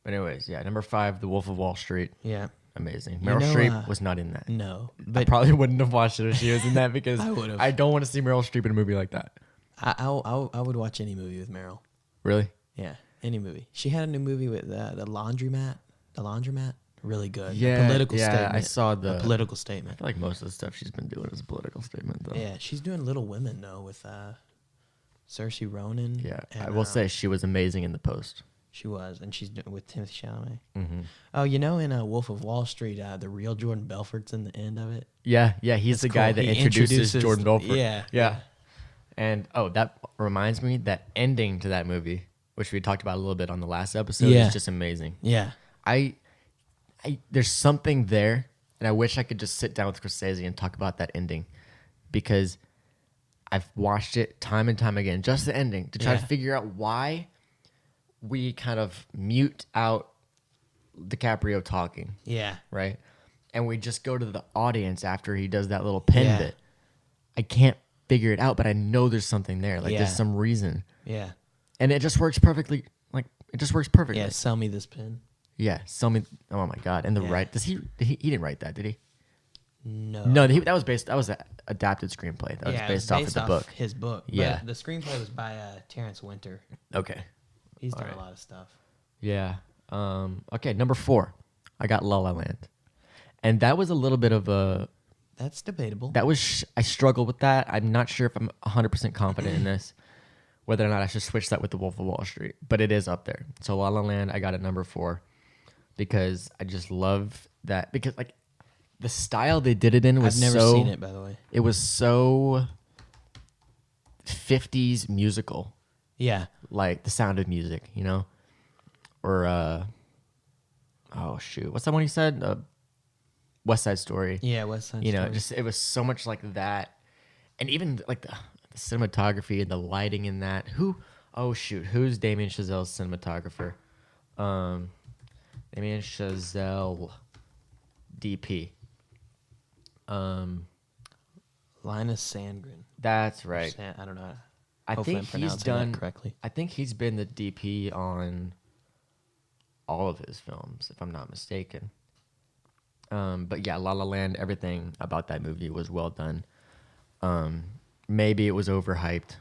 anyways, number 5, The Wolf of Wall Street. Yeah. Amazing. Meryl Streep was not in that. No. But I probably wouldn't have watched it if she was in that because I don't want to see Meryl Streep in a movie like that. I would watch any movie with Meryl. Really? Yeah, any movie. She had a new movie with the laundromat. The laundromat, really good. Yeah, political statement. I saw the political statement. I feel like most of the stuff she's been doing is a political statement, though. Yeah, she's doing Little Women though with Saoirse Ronan. Yeah, and, I will say she was amazing in The Post. She was, and she's with Timothée Chalamet. Mm-hmm. Oh, you know, in Wolf of Wall Street, the real Jordan Belfort's in the end of it. Yeah, he's the guy that introduces Jordan Belfort. Yeah. And that reminds me, that ending to that movie, which we talked about a little bit on the last episode, is just amazing. Yeah. I there's something there, and I wish I could just sit down with Scorsese and talk about that ending, because I've watched it time and time again, just the ending, to try to figure out why we kind of mute out DiCaprio talking. Yeah. Right? And we just go to the audience after he does that little pen bit. I can't figure it out, but I know there's something there. Like there's some reason. Yeah. And it just works perfectly. Like it just works perfectly. Yeah, sell me this pen. Yeah, sell me. Oh my god! And he didn't write that, did he? No. No, that was an adapted screenplay. That was based off of the book. His book. Yeah. But the screenplay was by Terrence Winter. Okay. He's done a lot of stuff. Yeah. Okay, number 4, I got La La Land, and that was a little bit of a. That's debatable. I struggle with that. I'm not sure if I'm 100% confident in this, whether or not I should switch that with The Wolf of Wall Street, but it is up there. So La La Land, I got at number 4 because I just love that, because like the style they did it in was I've never seen it, by the way. It was so 50s musical. Yeah. Like The Sound of Music, you know? Or oh shoot, what's that one he said? West Side Story. Yeah, West Side Story. You know, just it was so much like that. And even like the cinematography and the lighting in that. Who's Damien Chazelle's cinematographer? Damien Chazelle, DP. Linus Sandgren. That's right. I don't know. I think he's done that correctly. I think he's been the DP on all of his films, if I'm not mistaken. But yeah, La La Land, everything about that movie was well done. Maybe it was overhyped.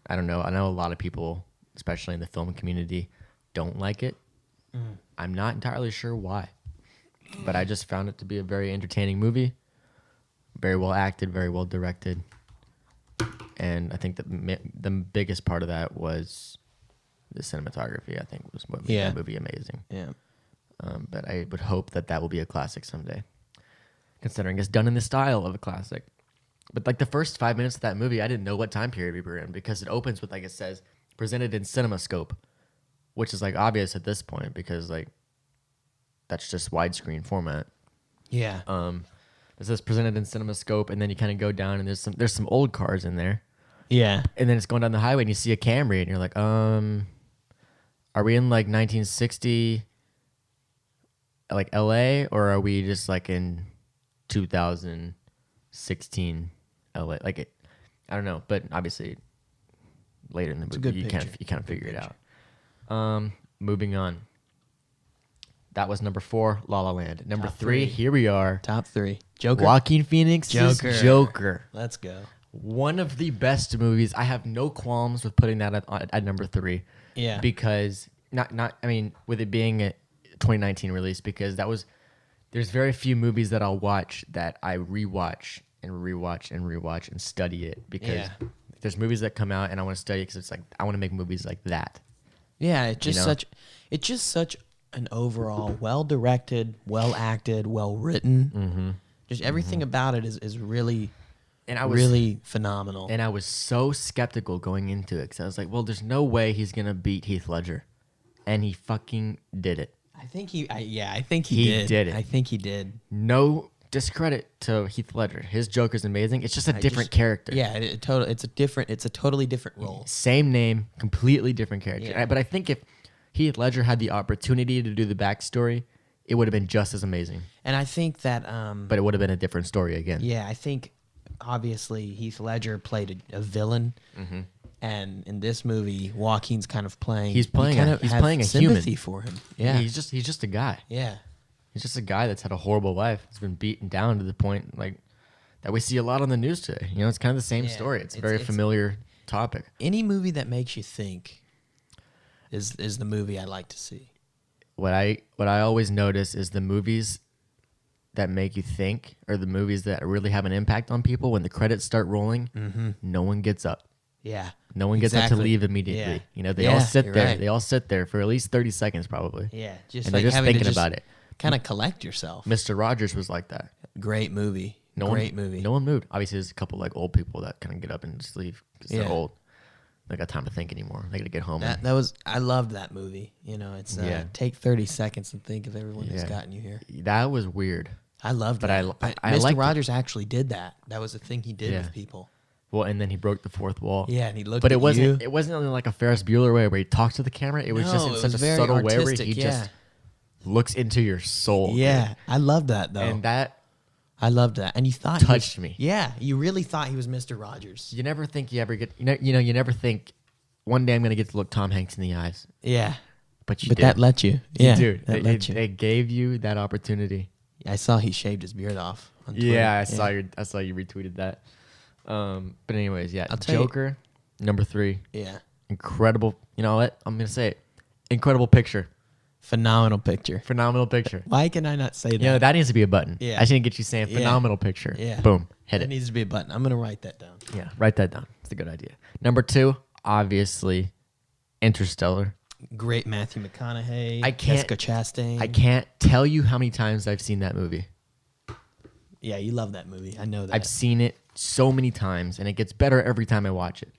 I don't know. I know a lot of people, especially in the film community, don't like it. I'm not entirely sure why. But I just found it to be a very entertaining movie. Very well acted, very well directed. And I think that the biggest part of that was the cinematography, I think, was what made that movie amazing. Yeah. But I would hope that will be a classic someday, considering it's done in the style of a classic. But like the first 5 minutes of that movie, I didn't know what time period we were in, because it opens with, like it says, presented in CinemaScope, which is like obvious at this point because like that's just widescreen format. Yeah. It says presented in CinemaScope, and then you kind of go down and there's some old cars in there. Yeah. And then it's going down the highway and you see a Camry and you're like, are we in like 1960 like LA, or are we just like in 2016 LA? Like I don't know, but obviously later in the movie you kind of figure it out. Moving on. That was number 4, La La Land. Number 3, here we are. Top 3. Joker. Joaquin Phoenix's Joker. Let's go. One of the best movies. I have no qualms with putting that at number 3. Yeah. Because with it being a 2019 release, because there's very few movies that I'll watch that I rewatch and study it, because there's movies that come out and I want to study it because it's like I want to make movies like that. Yeah, it's just such an overall well-directed, well-acted, well-written. Just everything about it is really, really phenomenal. And I was so skeptical going into it because I was like, well, there's no way he's going to beat Heath Ledger. And he fucking did it. I think he did. He did it. I think he did. No discredit to Heath Ledger. His Joker's amazing. It's just a different character. Yeah, it's a totally different role. Same name, completely different character. Yeah. But I think if Heath Ledger had the opportunity to do the backstory, it would have been just as amazing. And I think that... but it would have been a different story again. Yeah, I think, obviously, Heath Ledger played a villain. And in this movie, Joaquin's kind of playing. He's playing. He's playing a sympathy human for him. Yeah, he's just a guy. Yeah. He's just a guy that's had a horrible life. He's been beaten down to the point like that we see a lot on the news today. You know, it's kind of the same story. It's a very familiar topic. Any movie that makes you think is the movie I like to see. What I always notice is the movies that make you think, or the movies that really have an impact on people. When the credits start rolling, no one gets up. Yeah. No one gets up to leave immediately. Yeah. You know, they all sit there. Right. They all sit there for at least 30 seconds probably. Yeah. And they're just thinking about it. Kind of collect yourself. Mr. Rogers was like that. Great movie. Great movie. No one moved. Obviously, there's a couple like old people that kind of get up and just leave because they're old. They got time to think anymore. They got to get home. I loved that movie. You know, it's take 30 seconds and think of everyone who's gotten you here. That was weird. I loved it. But Mr. Rogers actually did that. That was the thing he did with people. Well, and then he broke the fourth wall. Yeah, and he looked. But it wasn't in like a Ferris Bueller way where he talks to the camera. It was just in such a subtle way where he just looks into your soul. Yeah, dude. I loved that though. And I loved that. And you thought touched me. Yeah, you really thought he was Mr. Rogers. You never think you ever get. You never think one day I'm gonna get to look Tom Hanks in the eyes. Yeah, but did. That let you. Yeah, dude, it gave you that opportunity. I saw he shaved his beard off on Twitter. Yeah, I saw you retweeted that. But anyways, yeah, Joker, number 3. Yeah. Incredible. You know what? I'm going to say it. Incredible picture. Phenomenal picture. Phenomenal picture. Why can I not say that? You know, that needs to be a button. Yeah. I shouldn't get you saying phenomenal picture. Yeah. Boom. Hit it. It needs to be a button. I'm going to write that down. Yeah, write that down. It's a good idea. Number 2, obviously, Interstellar. Great Matthew McConaughey. Jessica Chastain. I can't tell you how many times I've seen that movie. Yeah, you love that movie. I know that. I've seen it so many times, and it gets better every time I watch it.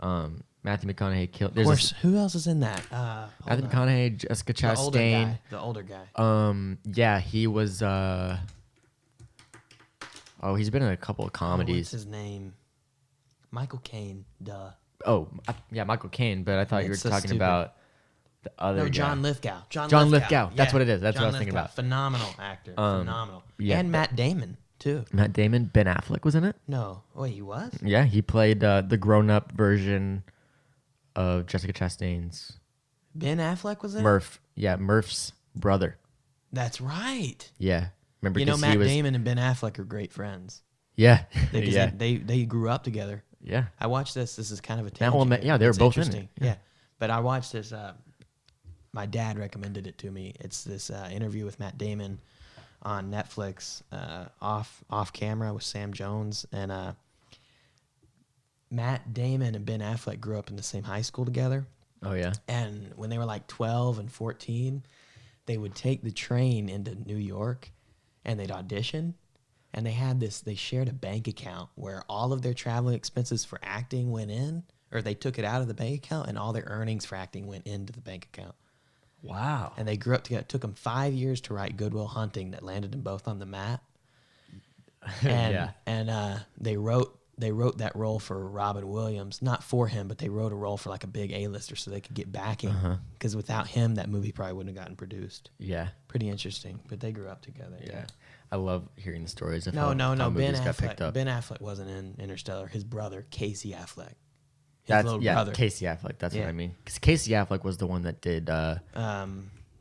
Matthew McConaughey killed. Of course, who else is in that? Matthew McConaughey, Jessica Chastain. The older guy. Yeah, he was. He's been in a couple of comedies. What's his name? Michael Caine. Duh. Yeah, Michael Caine. But I thought you were talking about the other guy. John Lithgow. John Lithgow. That's what it is. That's what I was thinking about. Phenomenal actor. Phenomenal. Yeah, and Matt Damon too. Matt Damon. Ben Affleck was in it. No, wait, he was. Yeah, he played the grown-up version of Jessica Chastain's. Ben Affleck was in Murph. Yeah, Murph's brother. That's right. Yeah, remember? You know, Matt Damon and Ben Affleck are great friends. Yeah, they grew up together. Yeah, I watched this. This is kind of a tangent. They were both in it. Yeah, but I watched this. My dad recommended it to me. It's this interview with Matt Damon on Netflix, off camera with Sam Jones, and Matt Damon and Ben Affleck grew up in the same high school together. Oh yeah. And when they were like 12 and 14, they would take the train into New York, and they'd audition. And they shared a bank account where all of their traveling expenses for acting went in, or they took it out of the bank account, and all their earnings for acting went into the bank account. Wow. And they grew up together. It took them 5 years to write Good Will Hunting that landed them both on the map. And they wrote that role for Robin Williams, not for him, but they wrote a role for like a big A-lister so they could get backing. Because without him, that movie probably wouldn't have gotten produced. Yeah. Pretty interesting. But they grew up together. Yeah. I love hearing the stories of how movies got picked up. Ben Affleck wasn't in Interstellar. His brother, Casey Affleck. Brother. Casey Affleck. That's what I mean. Because Casey Affleck was the one that did the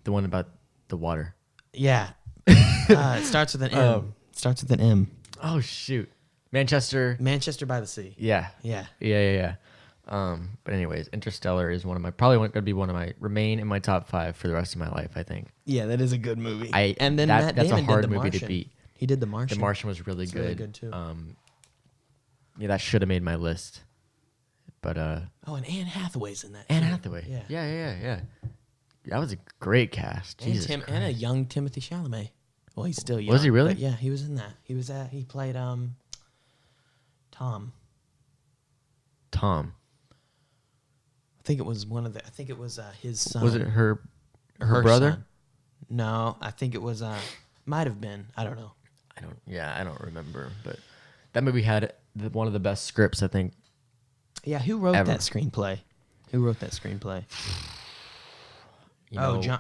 one about the water. Yeah. It starts with an M. Starts with an M. Oh shoot, Manchester by the Sea. Yeah. But anyways, Interstellar is probably going to be one of my remain in my top 5 for the rest of my life. I think. Yeah, that is a good movie. And then Matt Damon a hard did The movie Martian. To beat. He did The Martian. The Martian was really good. Really good too. Yeah, that should have made my list. But and Anne Hathaway's in that. Anne Hathaway. Yeah. That was a great cast. Jesus Christ. And a young Timothy Chalamet. Well, he's still young. Was he really? Yeah, he was in that. He played Tom. I think it was his son. Was it her brother? Son. No, I think it was might have been. I don't know. I don't remember, but that movie had one of the best scripts, I think. Yeah, who wrote that screenplay?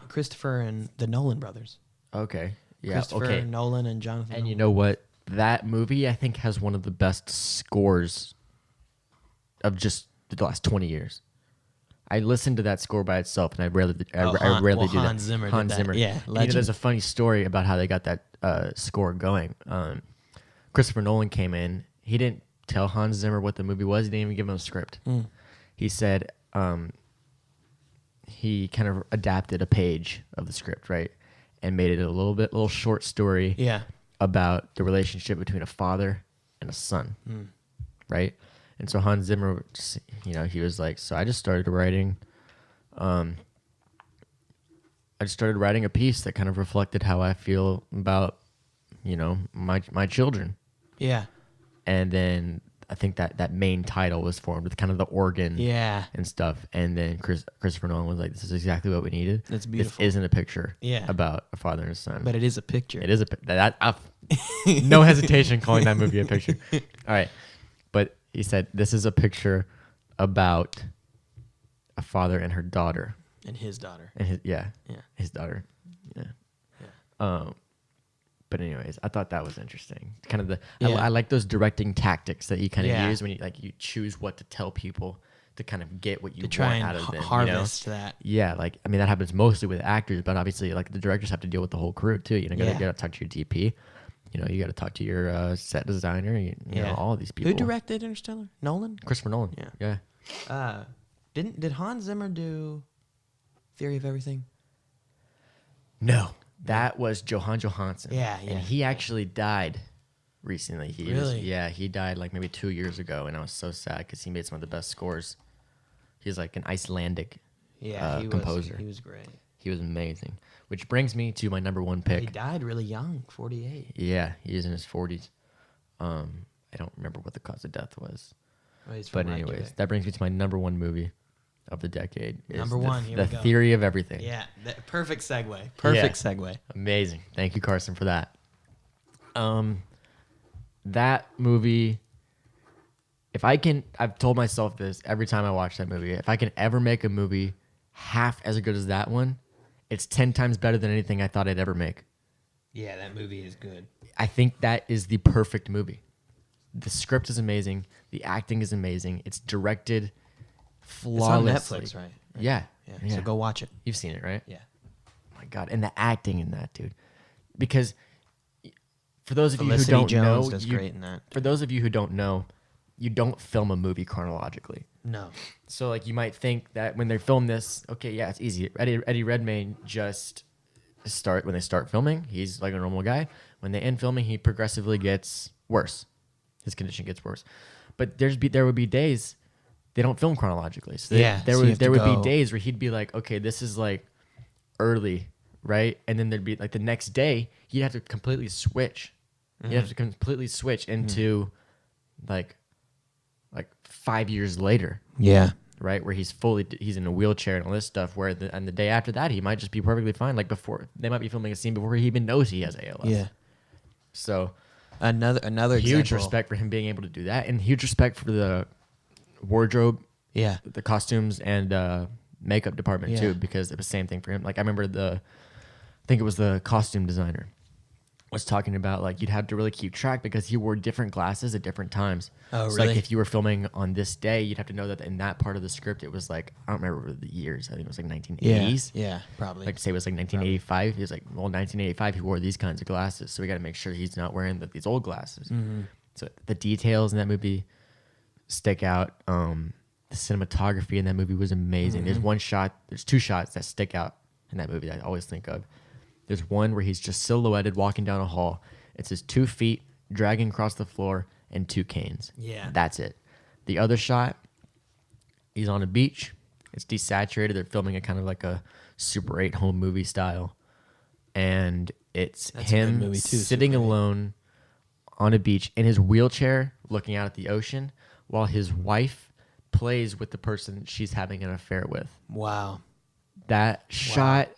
Christopher and the Nolan brothers. Okay. Yeah. Christopher Nolan and Jonathan. And Nolan. you know what? That movie, I think, has one of the best scores of just the last 20 years. I listened to that score by itself, and I rarely do Hans that. Zimmer Hans did that. Zimmer. Yeah, And, there's a funny story about how they got that score going. Christopher Nolan came in. He didn't tell Hans Zimmer what the movie was. He didn't even give him a script. He said he kind of adapted a page of the script, right, and made it a little short story about the relationship between a father and a son, right? And so Hans Zimmer, he was like, so I just started writing a piece that kind of reflected how I feel about, my children. Yeah. And then I think that main title was formed with kind of the organ and stuff. And then Christopher Nolan was like, this is exactly what we needed. That's beautiful. This isn't a picture about a father and a son. But it is a picture. It is no hesitation calling that movie a picture. All right. But he said, this is a picture about a father and her daughter. And his daughter. And his daughter. Yeah. But anyways, I thought that was interesting. Kind of I like those directing tactics that you kind of use when you choose what to tell people to kind of get what you want out of them. Harvest that. Yeah, that happens mostly with actors, but obviously the directors have to deal with the whole crew too. You got to talk to your DP. You got to talk to your set designer. You know, all of these people. Who directed Interstellar? Nolan? Christopher Nolan. Yeah. Did Hans Zimmer do Theory of Everything? No. That was Johann Johansson. Yeah. And he actually died recently. Really? He died maybe 2 years ago, and I was so sad because he made some of the best scores. He's like an Icelandic composer. He was great. He was amazing. Which brings me to my number one pick. He died really young, 48. Yeah, he is in his 40s. I don't remember what the cause of death was. Well, but anyways, that brings me to my number one movie of the decade. Number one, here we go. The Theory of Everything. Yeah, perfect segue. Segue. Amazing. Thank you, Carson, for that. That movie, I've told myself this every time I watch that movie, if I can ever make a movie half as good as that one, it's 10 times better than anything I thought I'd ever make. Yeah, that movie is good. I think that is the perfect movie. The script is amazing. The acting is amazing. It's directed flawlessly. It's on Netflix, right? Yeah. So go watch it. You've seen it, right? Yeah. Oh my God. And the acting in that, dude. Because for those of Felicity you who don't Jones know, does great in that. For those of you who don't know, you don't film a movie chronologically. No. So you might think that when they film this, okay, yeah, it's easy. Eddie Redmayne when they start filming, he's like a normal guy. When they end filming, he progressively gets worse. His condition gets worse. But there would be days they don't film chronologically. So there would be days where he'd be like, okay, this is early, right? And then there'd be the next day, he'd have to completely switch. Mm-hmm. He'd have to completely switch into 5 years later. Yeah. Right? Where he's in a wheelchair and all this stuff, where and the day after that, he might just be perfectly fine. Before, they might be filming a scene before he even knows he has ALS. Yeah. So another huge example. respect for him being able to do that, and huge respect for the wardrobe, the costumes and makeup department too, because it was the same thing for him. I remember I think it was the costume designer was talking about you'd have to really keep track because he wore different glasses at different times. Oh, so really? If you were filming on this day, you'd have to know that in that part of the script it was I don't remember the years. I think it was 1980s. Yeah, probably. Say it was 1985. He was 1985 he wore these kinds of glasses, so we got to make sure he's not wearing these old glasses. Mm-hmm. So the details in that movie stick out. The cinematography in that movie was amazing. Mm-hmm. There's two shots that stick out in that movie that I always think of. There's one where he's just silhouetted walking down a hall. It's his 2 feet dragging across the floor and 2 canes. Yeah. That's it. The other shot, he's on a beach. It's desaturated. They're filming it kind of like a Super 8 home movie style. And that's him sitting alone on a beach in his wheelchair looking out at the ocean while his wife plays with the person she's having an affair with. Wow. That shot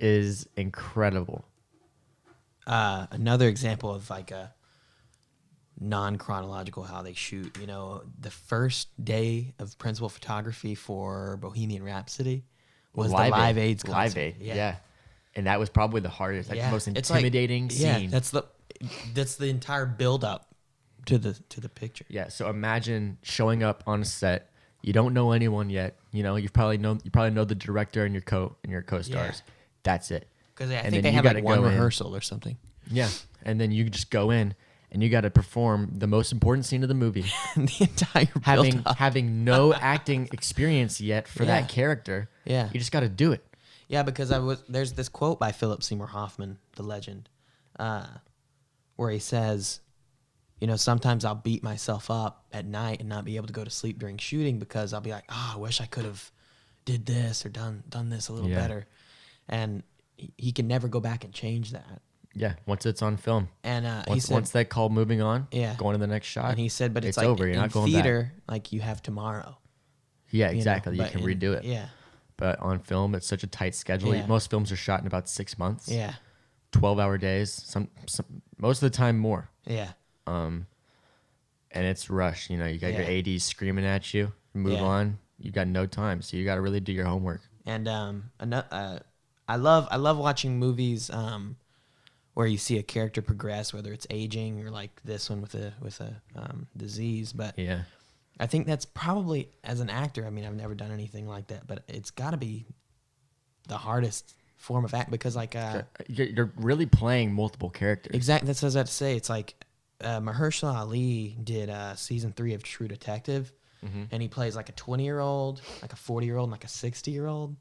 is incredible. Another example of a non-chronological how they shoot. The first day of principal photography for Bohemian Rhapsody was the Live Aid's concert. Live Aid, yeah. And that was probably the hardest, most intimidating scene. Yeah, that's the entire build-up to the picture. Yeah. So imagine showing up on a set. You don't know anyone yet. You know, you probably know the director and your co-stars. Yeah. That's it. Because I And think then they you have like gotta one go in. rehearsal or something. Yeah. And then you just go in and you got to perform the most important scene of the movie. The entire build-up. having no acting experience yet for Yeah. that character. Yeah. You just got to do it. Yeah, because there's this quote by Philip Seymour Hoffman, the legend, where he says, you know, sometimes I'll beat myself up at night and not be able to go to sleep during shooting because I'll be like, I wish I could have did this or done this a little better. And he can never go back and change that. Yeah, once it's on film. And he said, once they call moving on, Yeah. going to the next shot. and he said, but it's like over. You're in not going theater, like you have tomorrow. Yeah, you know, exactly. You but can redo it. Yeah, But on film, it's such a tight schedule. Yeah. Most films are shot in about 6 months. yeah, 12-hour days. Some most of the time more. yeah, And it's rush. You know, you got Yeah. your ADs screaming at you. Move Yeah. on. You got no time, so you got to really do your homework. And I love watching movies where you see a character progress, whether it's aging or like this one with a disease. But Yeah. I think that's probably, as an actor, I mean, I've never done anything like that, but it's got to be the hardest form of act because like You're really playing multiple characters. exactly, that's what I was about to say. It's like Mahershala Ali did season 3 of True Detective, and he plays like a 20-year-old, like a 40-year-old, and like a 60-year-old.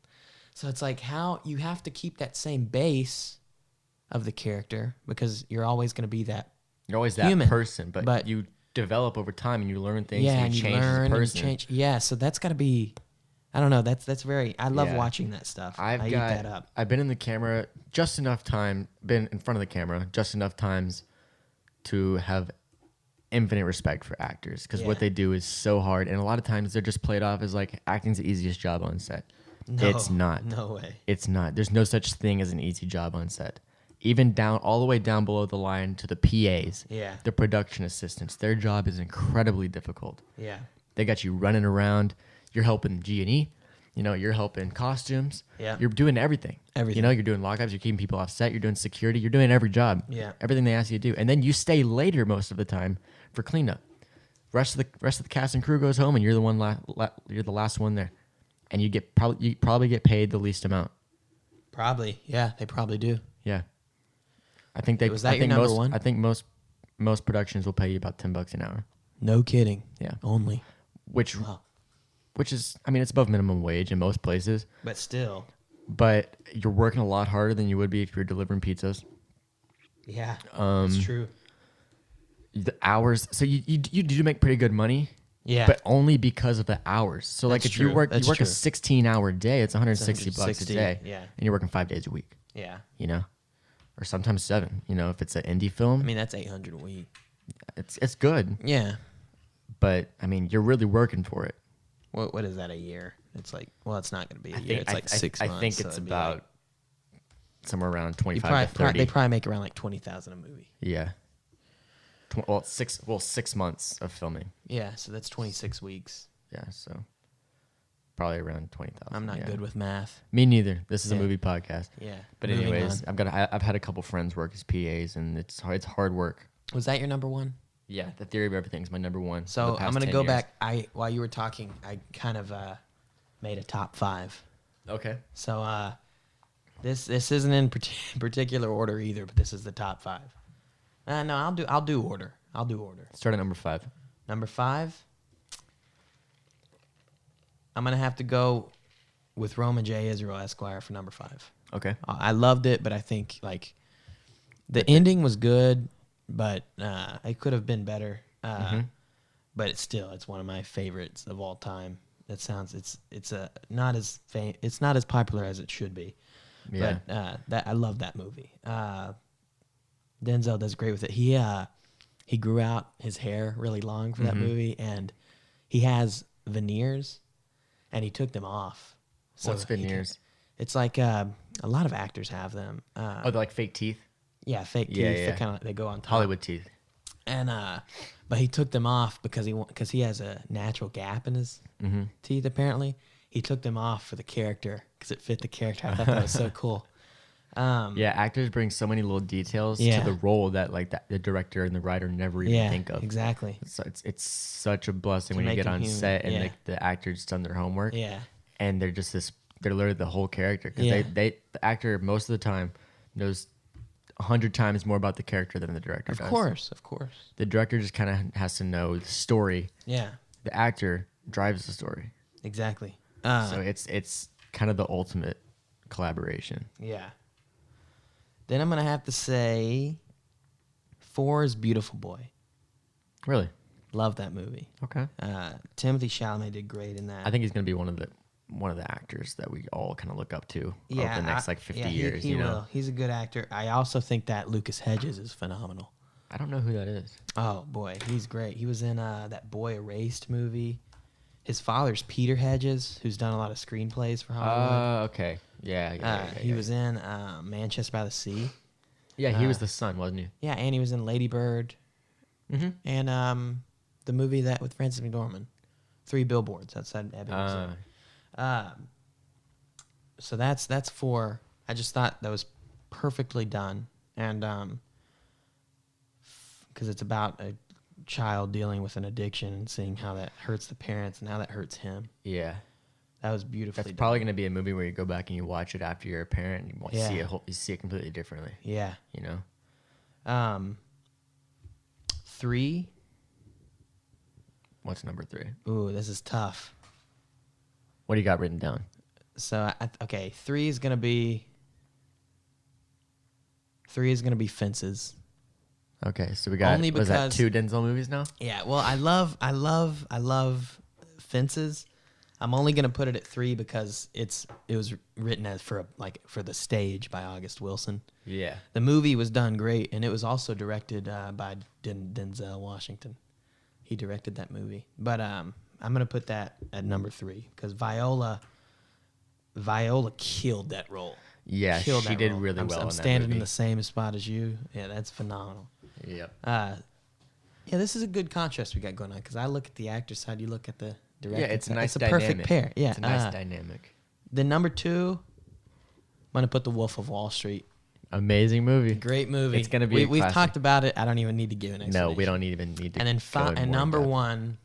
So it's like how you have to keep that same base of the character because you're always going to be that. You're always that human, person, but you develop over time and you learn things yeah, and you change as a learn and person. change. Yeah, so that's got to be. I don't know. That's very. I love Yeah. watching that stuff. I've I eat that up. I've been in the camera just enough time, been in front of the camera just enough times to have infinite respect for actors because Yeah. what they do is so hard, and a lot of times they're just played off as like acting's the easiest job on set. No, It's not. No way. It's not. There's no such thing as an easy job on set. Even down all the way down below the line to the PAs, Yeah. the production assistants, their job is incredibly difficult. Yeah. They got you running around. You're helping G&E. You know, you're helping costumes. Yeah. You're doing everything. Everything. You know, you're doing lockups. You're keeping people off set. You're doing security. You're doing every job. Yeah. Everything they ask you to do. And then you stay later most of the time for cleanup. Rest of the cast and crew goes home, and you're the one you're the last one there, and you probably get paid the least amount. Probably. Yeah, they probably do. Yeah. I think they. Was that I your think number most, one? I think most productions will pay you about $10 an hour. No kidding. Yeah. Only. Which Wow. is, I mean, it's above minimum wage in most places, But still. but you're working a lot harder than you would be if you're delivering pizzas. Yeah. That's true. The hours, so you do make pretty good money. Yeah. But only because of the hours. So like That's if you true. work That's a true. 16-hour day, it's $160 a 160, day. yeah. And you're working 5 days a week, Yeah. you know? Or sometimes 7, you know, if it's an indie film. I mean, that's 800 a week. It's good, Yeah. but I mean, you're really working for it. What is that a year? It's like, well, it's not going to be a I year. think It's like 6 I months. think so it's it'd be about like- somewhere around you 25 to 30. they probably make around like 20,000 a movie. Yeah. 6 months of filming. Yeah, so that's 26 weeks. Yeah, so probably around 20,000. I'm not yeah. good with math. Me neither. This is a Yeah. movie podcast. Yeah. But Moving anyways, on. I've had a couple friends work as PAs, and it's hard work. Was that your number one? Yeah, The Theory of Everything is my number one. for the So past I'm gonna 10 go years. back. While you were talking, I kind of made a top 5. Okay. So this isn't in particular order either, but this is the top 5. No, I'll do order. Start at number 5. Number 5. I'm gonna have to go with Roman J. Israel Esquire for number 5. Okay. I loved it, but I think like the ending was good, but it could have been better. But it's one of my favorites of all time. It sounds it's not as it's not as popular as it should be. Yeah. But I love that movie. Denzel does great with it. He grew out his hair really long for that movie, and he has veneers, and he took them off. What's he can- veneers? It's like a lot of actors have them. Oh, they're like fake teeth? Yeah, fake Yeah, teeth. yeah. They go on top. Hollywood teeth. And but he took them off because he has a natural gap in his teeth. Apparently, he took them off for the character because it fit the character. I thought that was so cool. Yeah, actors bring so many little details to the role that like the director and the writer never even think of. Exactly. So it's such a blessing when you make get them on human. set and the actor's done their homework. Yeah. And they're just they're literally the whole character because the actor most of the time knows 100 times more about the character than the director does. Of course. The director just kind of has to know the story. Yeah. The actor drives the story. Exactly. So it's kind of the ultimate collaboration. Yeah. Then I'm gonna have to say, 4 is Beautiful Boy. Really? Love that movie. Okay. Timothy Chalamet did great in that. I think he's gonna be one of the actors that we all kind of look up to over the next 50 years. He will. He's a good actor. I also think that Lucas Hedges is phenomenal. I don't know who that is. Oh boy, he's great. He was in that Boy Erased movie. His father's Peter Hedges, who's done a lot of screenplays for Hollywood. Oh, okay. Yeah. He was in Manchester by the Sea. Yeah, he was the son, wasn't he? Yeah, and he was in Lady Bird. Mm-hmm. And the movie that with Frances McDormand, 3 Billboards outside Ebbing. So that's 4. I just thought that was perfectly done, and because it's about a child dealing with an addiction and seeing how that hurts the parents and how that hurts him. Yeah. That was beautifully That's done. probably going to be a movie where you go back and you watch it after you're a parent and you see it completely differently. Yeah. You know? 3. What's number 3? Ooh, this is tough. What do you got written down? So, 3 is going to be Fences. Okay, so we got Only was that because- 2 Denzel movies now? Yeah, well, I love Fences. I'm only gonna put it at 3 because it was written as for the stage by August Wilson. Yeah. The movie was done great, and it was also directed by Denzel Washington. He directed that movie, but I'm gonna put that at number 3 because Viola killed that role. Yeah, Killed she that did role. really well I'm in that standing movie. in the same spot as you. Yeah, that's phenomenal. Yep. Yeah, this is a good contrast we got going on because I look at the actor side, you look at the director. Yeah, it's a nice It's a dynamic. perfect pair. Yeah, It's a nice dynamic. Then number 2, I'm gonna put The Wolf of Wall Street. Amazing movie. Great movie. It's gonna be a We've classic. talked about it. I don't even need to give an explanation. No, we don't even need to. And then go in and more number depth. 1,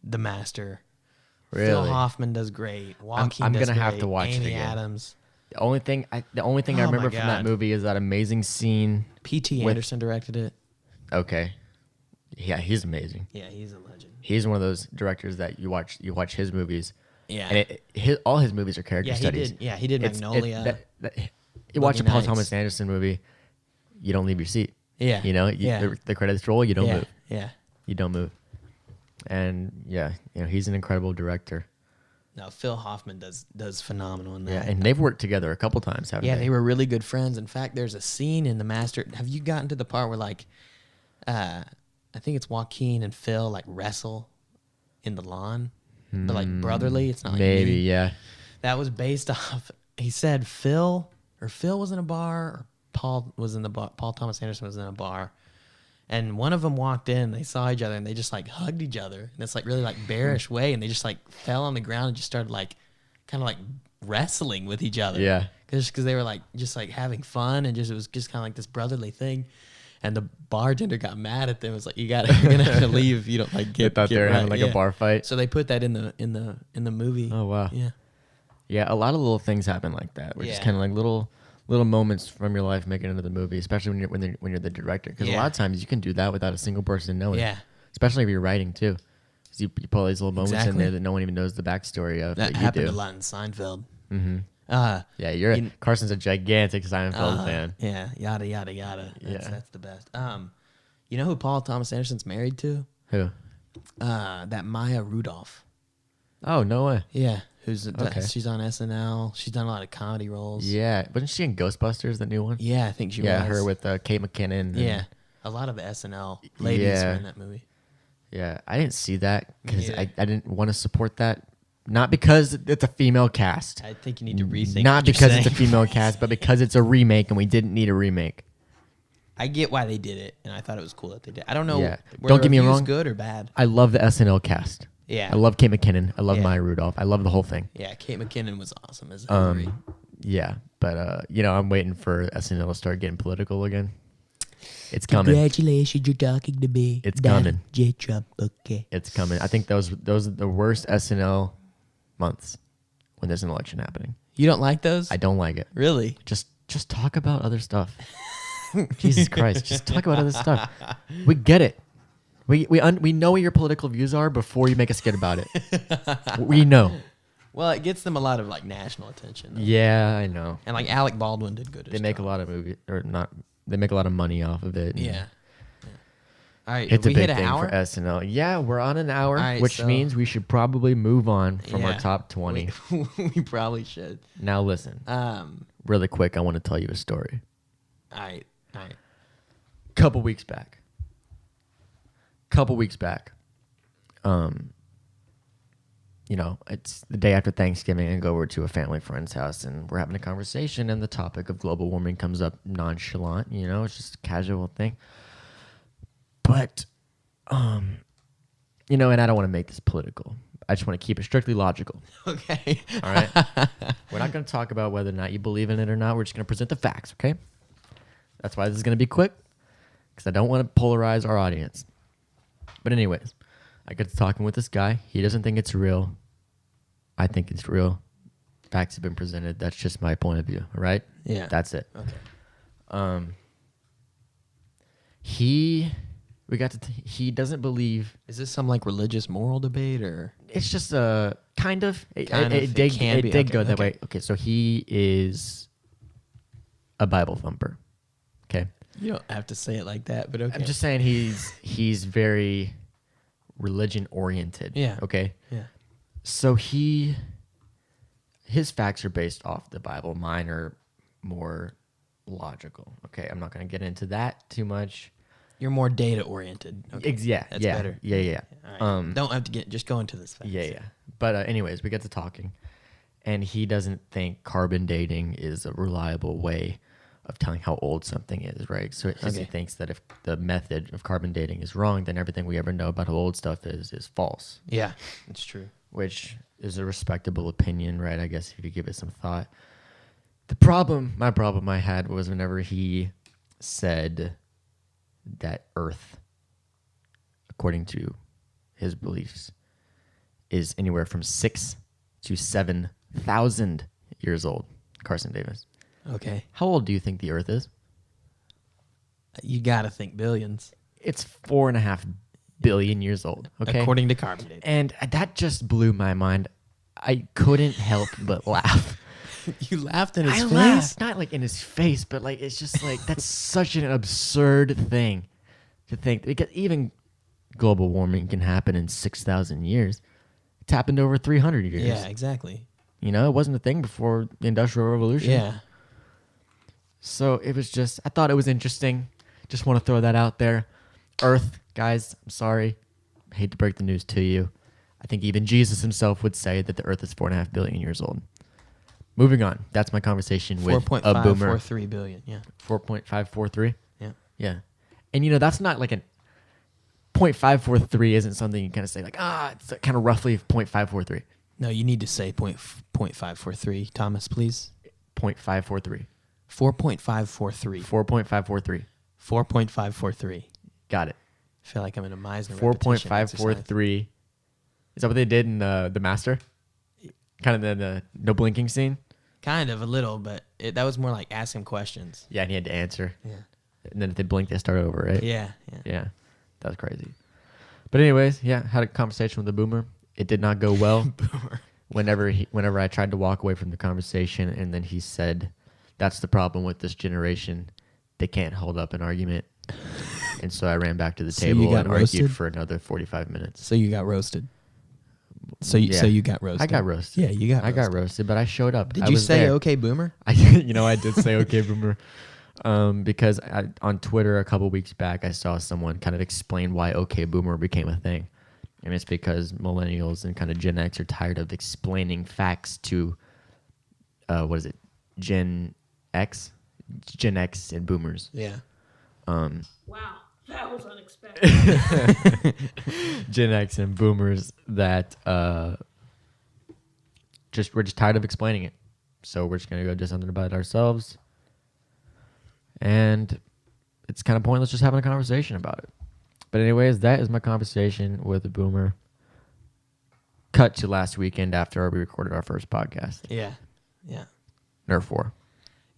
The Master. Really? Phil Hoffman does great. Joaquin I'm does gonna have great. to watch it Amy again. Adams. The only thing I Oh my remember from that God. movie is that amazing scene. P.T. with- Anderson directed it. Okay. Yeah, he's amazing. Yeah, he's a legend. He's one of those directors that you watch his movies. Yeah. And all his movies are character Yeah, he studies. did. Yeah, he did Magnolia. You watch a Paul Nights. Thomas Anderson movie, you don't leave your seat. Yeah. You know, Yeah. the credits roll, you don't yeah. move. Yeah. You don't move. And yeah, he's an incredible director. No, Phil Hoffman does phenomenal in that. Yeah, and they've worked together a couple times, haven't Yeah, they? they were really good friends. In fact, there's a scene in The Master. Have you gotten to the part where I think it's Joaquin and Phil wrestle in the lawn? They're brotherly. It's not like Maybe, mean. yeah. That was based off. He said Phil was in a bar, or Paul was in the bar. Paul Thomas Anderson was in a bar, and one of them walked in. They saw each other, and they just hugged each other. And it's really bearish way, and they just fell on the ground and just started kind of wrestling with each other. Yeah. because they were just having fun, and it was just kind of this brotherly thing. And the bartender got mad at them. It was you're gonna have to leave if you don't They get. thought they were having right. a bar fight. So they put that in the movie. Oh wow. Yeah. Yeah, a lot of little things happen like that. Where just Yeah. kind of little moments from your life make it into the movie, especially when you're the director. Because a Yeah. lot of times you can do that without a single person knowing. Yeah. Especially if you're writing too. 'Cause you put all these little moments in Exactly. there that no one even knows the backstory of. That you happened do. a lot in Seinfeld. Mm-hmm. Uh, Yeah, Carson's a gigantic Seinfeld fan. Yeah, yada yada yada. Yeah. That's the best. You know who Paul Thomas Anderson's married to? Who? That Maya Rudolph. Oh, no way. Yeah, Okay. she's on SNL. She's done a lot of comedy roles. Yeah, wasn't she in Ghostbusters, the new one? Yeah, I think she Yeah, was. her with Kate McKinnon. and- Yeah, a lot of the SNL ladies Yeah. were in that movie. Yeah, I didn't see that because Yeah. I didn't want to support that. Not because it's a female cast. I think you need to rethink. Not what you're because it's a saying. female cast, but because it's a remake and we didn't need a remake. I get why they did it, and I thought it was cool that they did. I don't know. Yeah. Were Don't the get me reviews wrong. Good or bad? I love the SNL cast. Yeah. I love Kate McKinnon. I love Yeah. Maya Rudolph. I love the whole thing. Yeah, Kate McKinnon was awesome as Hillary. Yeah, but I'm waiting for SNL to start getting political again. It's coming. Congratulations, you're talking to me. It's coming. J. Trump, okay. It's coming. I think those are the worst SNL months when there's an election happening. You don't like those? I don't like it. Really? Just talk about other stuff. Jesus Christ, just talk about other stuff. We get it. We know what your political views are before you make us get about it. We know. Well, it gets them a lot of like national attention. Though. Yeah, I know. And like Alec Baldwin did good. They make a lot of movies, or not. They make a lot of money off of it. Yeah. All right, It's a we big hit thing an hour? for SNL. Yeah, we're on an hour, Right, which so- means we should probably move on from our Yeah. top 20. We probably should. Now listen, All really quick, I want to tell you a story. right. Couple weeks back, it's the day after Thanksgiving. I go over to a family friend's house, and we're having a conversation, and the topic of global warming comes up nonchalant. It's just a casual thing. But, and I don't want to make this political. I just want to keep it strictly logical. Okay. All right? We're not going to talk about whether or not you believe in it or not. We're just going to present the facts, okay? That's why this is going to be quick, because I don't want to polarize our audience. But anyways, I get to talking with this guy. He doesn't think it's real. I think it's real. Facts have been presented. That's just my point of view, all right? Yeah. That's it. Okay. He doesn't believe. Is this some like religious moral debate or? It's just a kind of. It Kind of, did be. did Okay, go that okay. way. Okay, so he is a Bible thumper. Okay, You don't have to say it like that, but okay. I'm just saying he's very religion oriented. Yeah. Okay. Yeah. So his facts are based off the Bible. Mine are more logical. Okay, I'm not going to get into that too much. You're more data oriented. Okay. Yeah, That's yeah, better. Yeah. All right. Don't have to just go into this. Facts. Yeah. But anyways, we get to talking, and he doesn't think carbon dating is a reliable way of telling how old something is, right? So 'cause he Okay. thinks that if the method of carbon dating is wrong, then everything we ever know about how old stuff is false, Yeah, it's true. which is a respectable opinion, right? I guess if you give it some thought. My problem I had was whenever he said that Earth, according to his beliefs, is anywhere from 6,000 to 7,000 years old. Carson Davis. Okay. How old do you think the Earth is? You got to think billions. It's 4.5 billion years old. Okay. According to carbon dating. And that just blew my mind. I couldn't help but laugh. You laughed in his I face? laughed, not like in his face, but like it's just like that's such an absurd thing to think. Because even global warming can happen in 6,000 years. It's happened over 300 years. Yeah, exactly. It wasn't a thing before the Industrial Revolution. Yeah. So it was just, I thought it was interesting. Just want to throw that out there. Earth, guys, I'm sorry. I hate to break the news to you. I think even Jesus himself would say that the Earth is 4.5 billion years old. Moving on. That's my conversation with a boomer. 4.543 billion. Yeah. 4.543? Yeah. Yeah. And that's not like 0.543 isn't something you kind of say like, it's kind of roughly 0.543. No, you need to say 0.543. Thomas, please. 0.543. 4.543. 4.543. 4.543. Got it. I feel like I'm in a Meisner repetition exercise. 4.543. Is that what they did in The Master? Kind of the no blinking scene? Kind of, a little, but that was more like ask him questions. Yeah, and he had to answer. Yeah. And then if they blinked, they start over, right? Yeah. Yeah. That was crazy. But anyways, yeah, had a conversation with the boomer. It did not go well. Boomer. Whenever I tried to walk away from the conversation, and then he said, "That's the problem with this generation. They can't hold up an argument." And so I ran back to the So you table got and roasted? argued for another 45 minutes. So you got roasted. So Yeah. you got roasted. I got roasted. Yeah, you got I got roasted, but I showed up. Did I you was say there. okay, boomer? I did say okay, boomer. Because on Twitter a couple weeks back, I saw someone kind of explain why okay, boomer became a thing. And it's because millennials and kind of Gen X are tired of explaining facts to, Gen X and boomers. Yeah. Wow, that was unexpected. Gen X and boomers that we're just tired of explaining it. So we're just going to go do something about it ourselves. And it's kind of pointless just having a conversation about it. But anyways, that is my conversation with a boomer. Cut to last weekend after we recorded our first podcast. Yeah. Nerf War.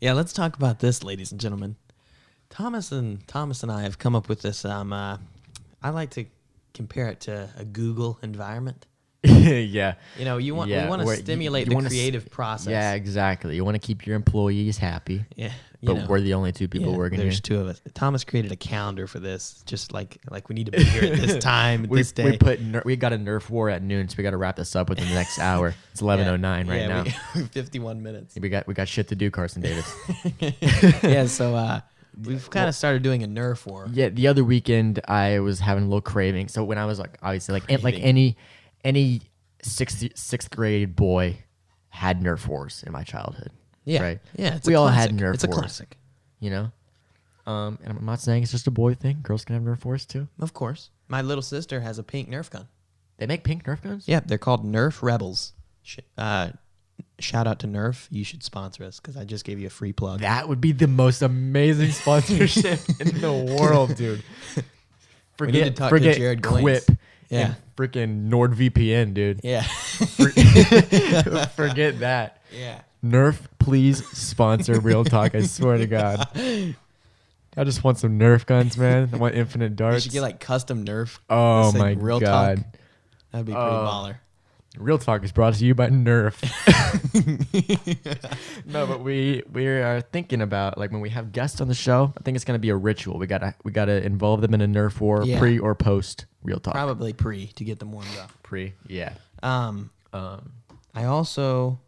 Yeah, let's talk about this, ladies and gentlemen. Thomas and I have come up with this. I like to compare it to a Google environment. Yeah. You know, we want to stimulate the creative process. Yeah, exactly. You want to keep your employees happy. Yeah. But we're the only two people working here. There's two of us. Thomas created a calendar for this, just like we need to be here at this time, this day. We got a Nerf War at noon, so we got to wrap this up within the next hour. It's 11:09 right now. 51 minutes. We got shit to do, Carson Davis. Yeah, so we've kind of started doing a Nerf War. Yeah, the other weekend I was having a little craving. So when I was like, obviously, like any sixth grade boy had Nerf Wars in my childhood. Yeah, right. Yeah, we all had Nerf Wars. It's a classic, you know. And I'm not saying it's just a boy thing. Girls can have Nerf Wars too. Of course, my little sister has a pink Nerf gun. They make pink Nerf guns. Yeah, they're called Nerf Rebels. Shout out to Nerf. You should sponsor us because I just gave you a free plug. That would be the most amazing sponsorship in the world, dude. Forget Jared Quip. Yeah. And freaking NordVPN, dude. Yeah. Forget that. Yeah. Nerf, please sponsor Real Talk. I swear to God. I just want some Nerf guns, man. I want infinite darts. You should get like custom Nerf. Oh my Real God. Talk. That'd be pretty baller. Real Talk is brought to you by Nerf. No, but we are thinking about, like, when we have guests on the show, I think it's gonna be a ritual. We gotta involve them in a Nerf War, pre or post Real Talk. Probably pre to get them warmed up. Pre, yeah. I also.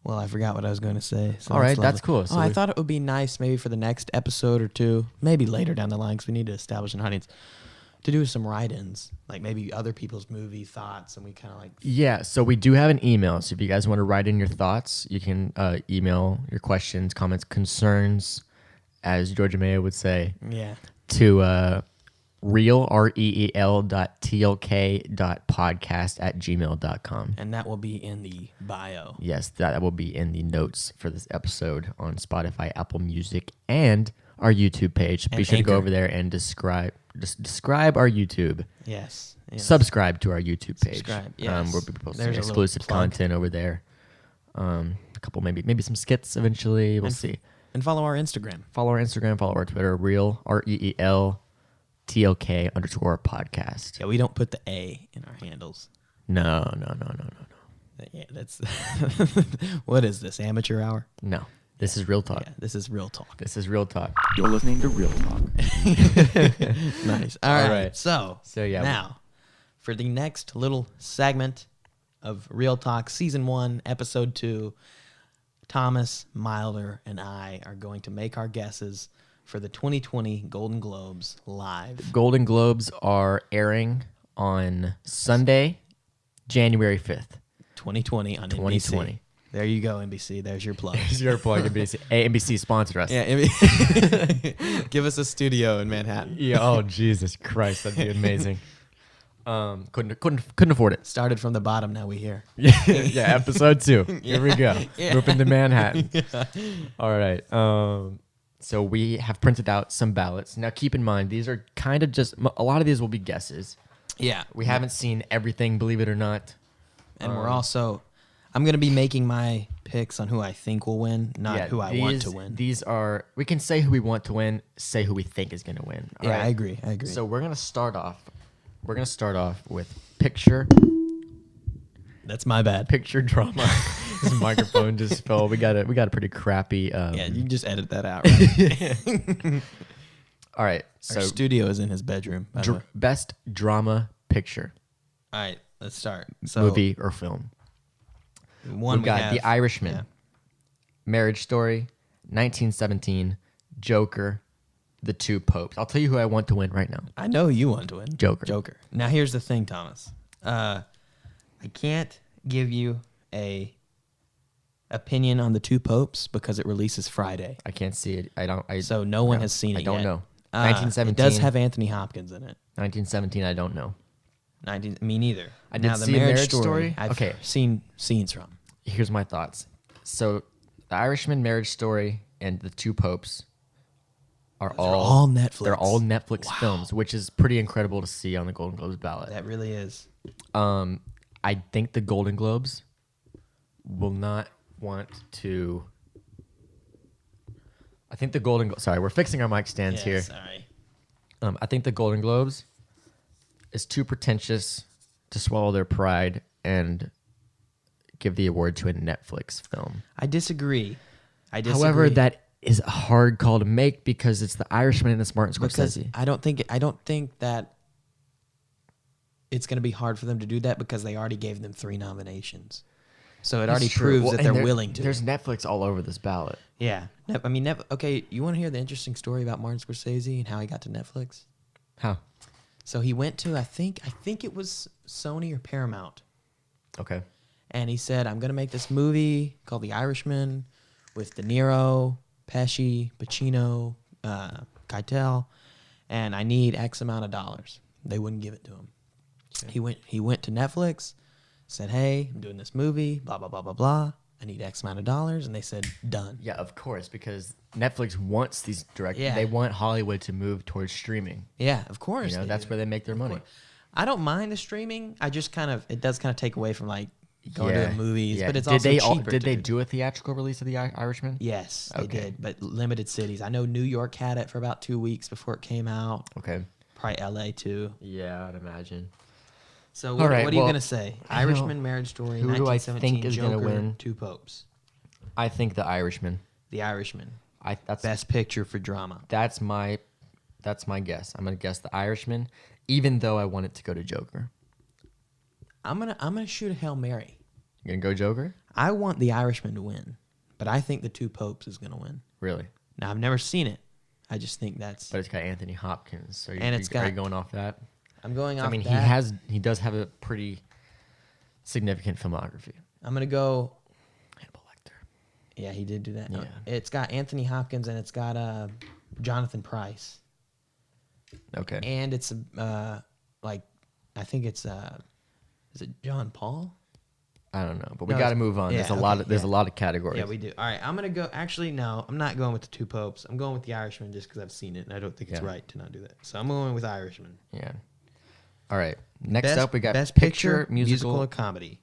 Well, I forgot what I was going to say. So all right, that's cool. So I thought it would be nice maybe for the next episode or two, maybe later down the line, because we need to establish an audience, to do some write-ins, like maybe other people's movie thoughts, and we kind of like... Yeah, so we do have an email. So if you guys want to write in your thoughts, you can email your questions, comments, concerns, as Georgia Mayo would say, to real.tel.podcast@gmail.com. And that will be in the bio. Yes, that will be in the notes for this episode on Spotify, Apple Music, and our YouTube page. Be sure to go over there and describe our YouTube. Yes. Subscribe to our YouTube page. Subscribe, yes. We'll be posting exclusive content over there. A couple, maybe some skits eventually. We'll see. And follow our Instagram. Follow our Instagram. Follow our Twitter. Real, REELTOK_podcast. Yeah, we don't put the A in our handles. No. Yeah, that's... What is this, amateur hour? No. This is Real Talk. Yeah, this is Real Talk. This is Real Talk. You're listening to Real Talk. Nice. All right. So yeah. Now, for the next little segment of Real Talk, Season 1, Episode 2, Thomas, Milder, and I are going to make our guesses for the 2020 Golden Globes live. Golden Globes are airing on Sunday, January 5th. 2020 on 2020. NBC. There you go, NBC. There's your plug. There's your plug, NBC. Hey, NBC, sponsor us. Yeah, give us a studio in Manhattan. Yeah. Oh, Jesus Christ, that'd be amazing. Couldn't afford it. Started from the bottom, now we here. Yeah, episode 2. Here we go. Yeah. Moving to Manhattan. Yeah. All right. So we have printed out some ballots. Now, keep in mind, these are kind of just, a lot of these will be guesses. Yeah. We haven't seen everything, believe it or not. And we're also, I'm going to be making my picks on who I think will win, not who I want to win. These are, we can say who we want to win, say who we think is going to win. All right? I agree. So we're going to start off with picture. That's my bad. Picture drama. This microphone just fell. We got a pretty crappy. Yeah, you can just edit that out. Right? All right. So our studio is in his bedroom. Best drama picture. All right, let's start. So movie or film. We've got The Irishman, Marriage Story, 1917, Joker, The Two Popes. I'll tell you who I want to win right now. I know you want to win. Joker. Now here's the thing, Thomas. I can't give you a opinion on The Two Popes because it releases Friday. I can't see it. So no one has seen it yet. I don't know. 1917. It does have Anthony Hopkins in it. 1917. I don't know. Me neither. I did see Marriage Story. I've seen scenes from. Here's my thoughts. So, The Irishman, Marriage Story, and The Two Popes are all Netflix. They're all Netflix films, which is pretty incredible to see on the Golden Globes ballot. That really is. I think the Golden Globes will not want to. I think the Sorry, we're fixing our mic stands here. Sorry. I think the Golden Globes is too pretentious to swallow their pride and give the award to a Netflix film. I disagree. However, that is a hard call to make because it's The Irishman and it's Martin Scorsese. Because I don't think that it's going to be hard for them to do that because they already gave them 3 nominations. So it already proves that they're willing to. There's Netflix all over this ballot. Yeah. I mean, okay, you want to hear the interesting story about Martin Scorsese and how he got to Netflix? How? So he went to, I think it was Sony or Paramount. Okay. And he said, I'm going to make this movie called The Irishman with De Niro, Pesci, Pacino, Keitel, and I need X amount of dollars. They wouldn't give it to him. Okay. He went to Netflix, said, hey, I'm doing this movie, blah, blah, blah, blah, blah. I need X amount of dollars. And they said, done. Yeah, of course, because Netflix wants these directors. Yeah. They want Hollywood to move towards streaming. Yeah, of course. You know, that's where they make their money. I don't mind the streaming. I just it does kind of take away from like going to the movies. Yeah. But it's also cheaper. Did they do a theatrical release of The Irishman? Yes, they Okay. did. But limited cities. I know New York had it for about 2 weeks before it came out. Okay. Probably LA too. Yeah, I'd imagine. So what are you going to say? Irishman, Marriage Story, who do I 1917, think is going to Joker, win? Two Popes. I think The Irishman. The Irishman. That's Best picture for drama. That's my guess. I'm going to guess The Irishman, even though I want it to go to Joker. I'm gonna shoot a Hail Mary. You're going to go Joker? I want The Irishman to win, but I think The Two Popes is going to win. Really? Now, I've never seen it. I just think that's... But it's got Anthony Hopkins. So are And it's got- you going off that? I'm going off I mean, that. he does have a pretty significant filmography. I'm going to go... Hannibal Lecter. Yeah, he did do that. Yeah. It's got Anthony Hopkins and it's got Jonathan Pryce. Okay. And it's like, I think it's... is it John Paul? I don't know, but we No, got to it's- move on. yeah, There's a okay, lot of yeah. a lot of categories. Yeah, we do. All right, I'm going to go... Actually, no, I'm not going with The Two Popes. I'm going with The Irishman just because I've seen it, and I don't think it's Yeah. right to not do that. So I'm going with Irishman. Yeah. All right. Next Best, up, we got Best picture, musical or comedy.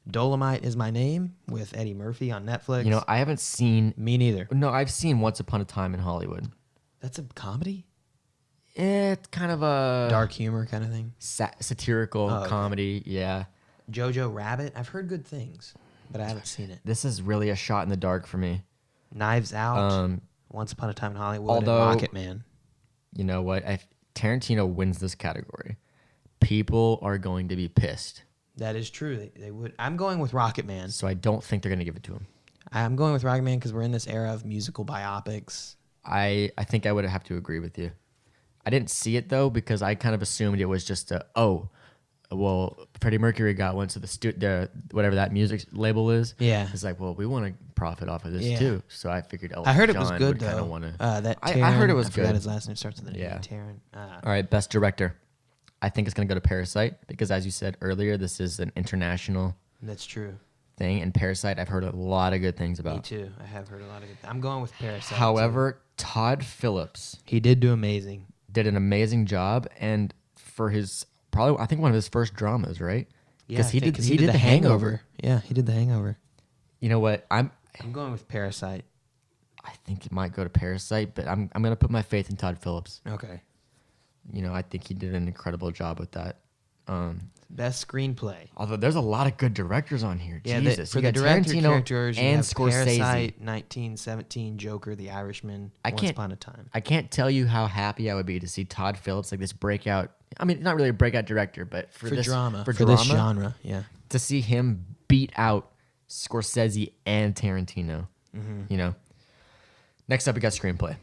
Dolomite Is My Name with Eddie Murphy on Netflix. You know, I haven't seen. Me neither. No, I've seen Once Upon a Time in Hollywood. That's a comedy? It's kind of a Dark humor kind of thing. satirical Oh, okay. comedy. Yeah. Jojo Rabbit. I've heard good things, but I haven't seen it. This is really a shot in the dark for me. Knives Out. Once Upon a Time in Hollywood. And Rocket Man. You know what? If Tarantino wins this category, people are going to be pissed. That is true. They would. I'm going with Rocket Man. So I don't think they're going to give it to him. I'm going with Rocket Man because we're in this era of musical biopics. I think I would have to agree with you. I didn't see it though because I kind of assumed it was just Freddie Mercury got one, so the whatever that music label is. Yeah. It's like, well, we want to profit off of this Yeah. too. So I figured Elton I heard it John was good would though. kind of want to. That I heard it was I forgot good. his last name starts with an Yeah. E. Taron. All right, best director. I think it's going to go to Parasite because, as you said earlier, this is an international That's true. thing. And Parasite, I've heard a lot of good things Me about. too. I have heard a lot of good. I'm going with Parasite. However, Todd Phillips too. He did do amazing. did an amazing job, and for his probably, I think one of his first dramas, right? Yeah, he did The Hangover. Yeah, he did The Hangover. You know what? I'm going with Parasite. I think it might go to Parasite, but I'm gonna put my faith in Todd Phillips. Okay. You know, I think he did an incredible job with that. Best screenplay. Although there's a lot of good directors on here. Jesus, for you the got director Tarantino characters, you and have Scorsese. Parasite, 1917, Joker, The Irishman, Once Upon a Time. I can't tell you how happy I would be to see Todd Phillips like this breakout. I mean, not really a breakout director, but for this drama. for this drama, genre, yeah. to see him beat out Scorsese and Tarantino. You know. Next up, we got screenplay.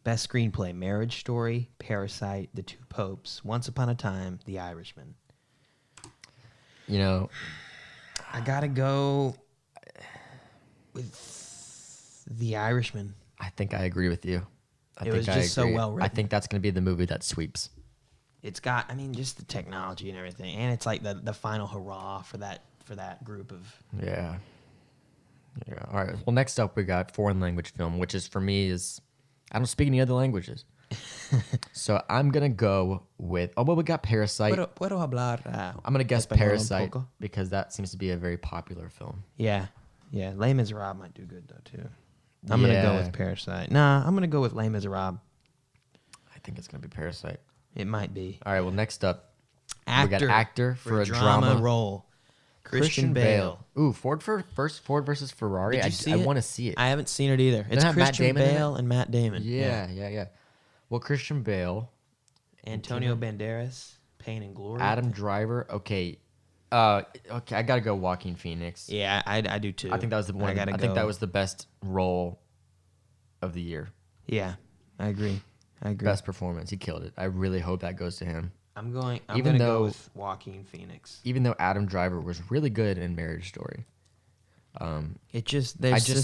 Best screenplay: Marriage Story, Parasite, The Two Popes, Once Upon a Time, The Irishman. You know, I gotta go with The Irishman. I think I agree with you. It was just so well written. I think that's going to be the movie that sweeps. It's got, I mean, just the technology and everything, and it's like the final hurrah for that group of. Yeah. Yeah. All right. Well, next up we got foreign language film, which is for me is I don't speak any other languages, so I'm gonna go with. Oh, well, we got Parasite. Puedo hablar. I'm gonna guess español un Parasite poco. because that seems to be a very popular film. Yeah. Les Miserables might do good though too. I'm gonna go with Parasite. Nah, I'm gonna go with Les Miserables. I think it's gonna be Parasite. It might be. All right. Well, next up Actor, we got actor for a drama role. Christian Bale. Ooh, Ford versus Ferrari. Did you see I it? want to see it. I haven't seen it either. It's have Matt Christian Damon in Bale and Matt Damon. Yeah. Well, Christian Bale, Antonio Banderas, Pain and Glory. Adam Driver. Okay. I gotta go. Joaquin Phoenix. Yeah, I do too. I think that was the one. I think that was the best role of the year. Yeah, I agree. Best performance. He killed it. I really hope that goes to him. I'm gonna go with Joaquin Phoenix. Even though Adam Driver was really good in Marriage Story. There's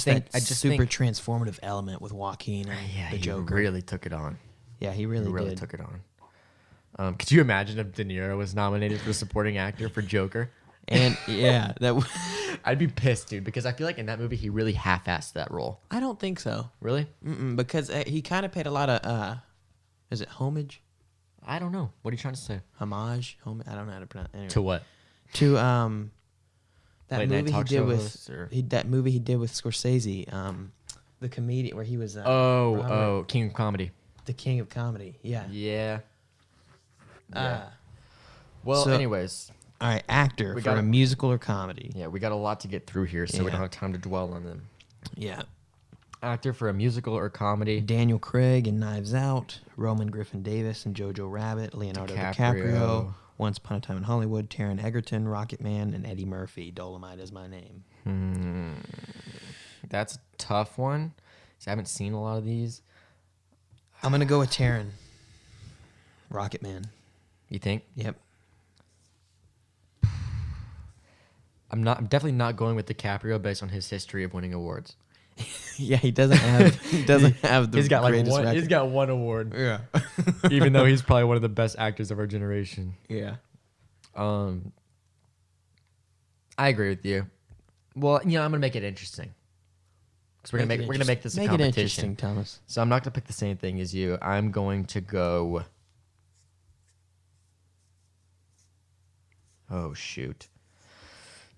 think super transformative element with Joaquin and the Joker. He really took it on. Yeah, he really did. Took it on. Could you imagine if De Niro was nominated for supporting actor for Joker? And yeah, I'd be pissed, dude, because I feel like in that movie he really half-assed that role. I don't think so. Really? Because he kind of paid a lot of is it homage? I don't know. What are you trying to say? Homage? I don't know how to pronounce it. Anyway. To what? To that Late movie night he talk did show with hosts, or- that movie he did with Scorsese, the comedian where he was King of Comedy. the king of comedy. Yeah. Yeah. Uh, Well, so- anyways, all right, actor We for got a it. musical or comedy. yeah, we got a lot to get through here, so we Yeah. don't have time to dwell on them. Yeah. Actor for a musical or comedy. Daniel Craig in Knives Out, Roman Griffin Davis in Jojo Rabbit, Leonardo DiCaprio. DiCaprio, Once Upon a Time in Hollywood, Taron Egerton, Rocket Man, and Eddie Murphy. Dolomite Is My Name. That's a tough one. I haven't seen a lot of these. I'm gonna go with Taron. Rocket Man. You think? Yep. I'm definitely not going with DiCaprio based on his history of winning awards. Yeah, he doesn't have the He's got greatest record. He's got one award. Yeah. Even though he's probably one of the best actors of our generation. Yeah. I agree with you. Well, I'm gonna make it interesting. Because we're gonna make this a Make it competition. interesting, Thomas. So I'm not gonna pick the same thing as you. I'm going to go. Oh shoot.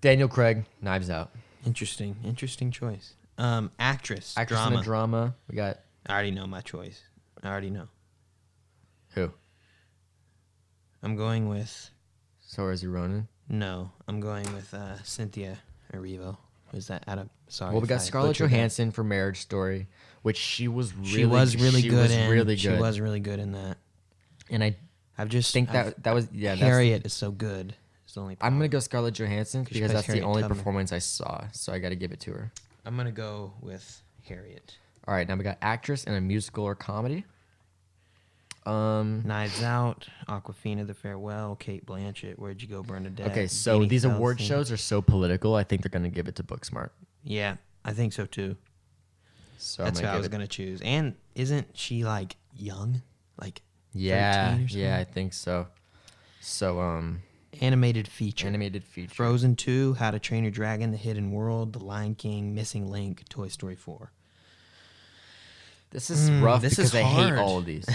Daniel Craig, Knives Out. Interesting choice. Actress Actress drama. in a drama. We got I already know my choice. I already know. who? I'm going with Saoirse Ronan. no. I'm going with Cynthia Erivo. Who's that? Sorry. Well, we if got I Scarlett butchered that. Johansson for Marriage Story, which she was really She was really good in. Really She good. was really good in that. And I I've just think that was that's Harriet is so good. It's the only. I'm gonna go Scarlett Johansson She because plays that's the Harriet only Tubman. performance I saw, so I got to give it to her. I'm gonna go with Harriet. All right, now we got actress in a musical or comedy. Knives Out, Aquafina, The Farewell, Kate Blanchett, Where'd You Go, Bernadette. Okay, so Beanie these award Feldstein. shows are so political. I think they're gonna give it to Booksmart. Yeah, I think so too. So That's I'm who I gonna was give it. gonna choose. And isn't she like young, like Yeah, 13 or something? yeah, I think so. So Animated feature. animated feature. Frozen 2, How to Train Your Dragon, The Hidden World, The Lion King, Missing Link, Toy Story 4. This is rough this because is I hate hard. all of these.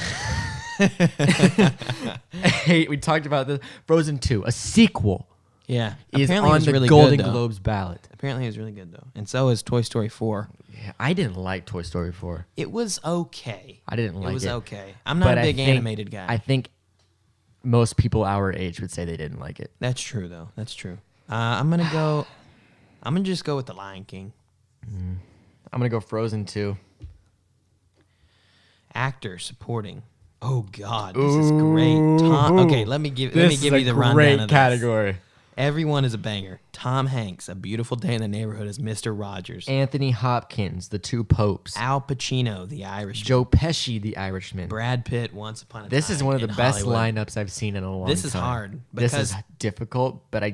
We talked about this. Frozen 2, a sequel, Yeah, is apparently it on was the really Golden good, though. Globes ballot. Apparently it was really good though, and so is Toy Story 4. Yeah, I didn't like Toy Story 4. It was okay. I didn't like it. It was okay. I'm not a big animated guy. I think most people our age would say they didn't like it. That's true though. That's true. I'm gonna just go with The Lion King. I'm gonna go Frozen 2. Actor supporting. Oh God, this is great. Okay, let me give This you is the a rundown great of this. category. Everyone is a banger. Tom Hanks, A Beautiful Day in the Neighborhood as Mr. Rogers. Anthony Hopkins, The Two Popes. Al Pacino, The Irishman. Joe Pesci, The Irishman. Brad Pitt, Once Upon a Time. This is one of the in best Hollywood. lineups I've seen in a long time. This is hard This is because- difficult, but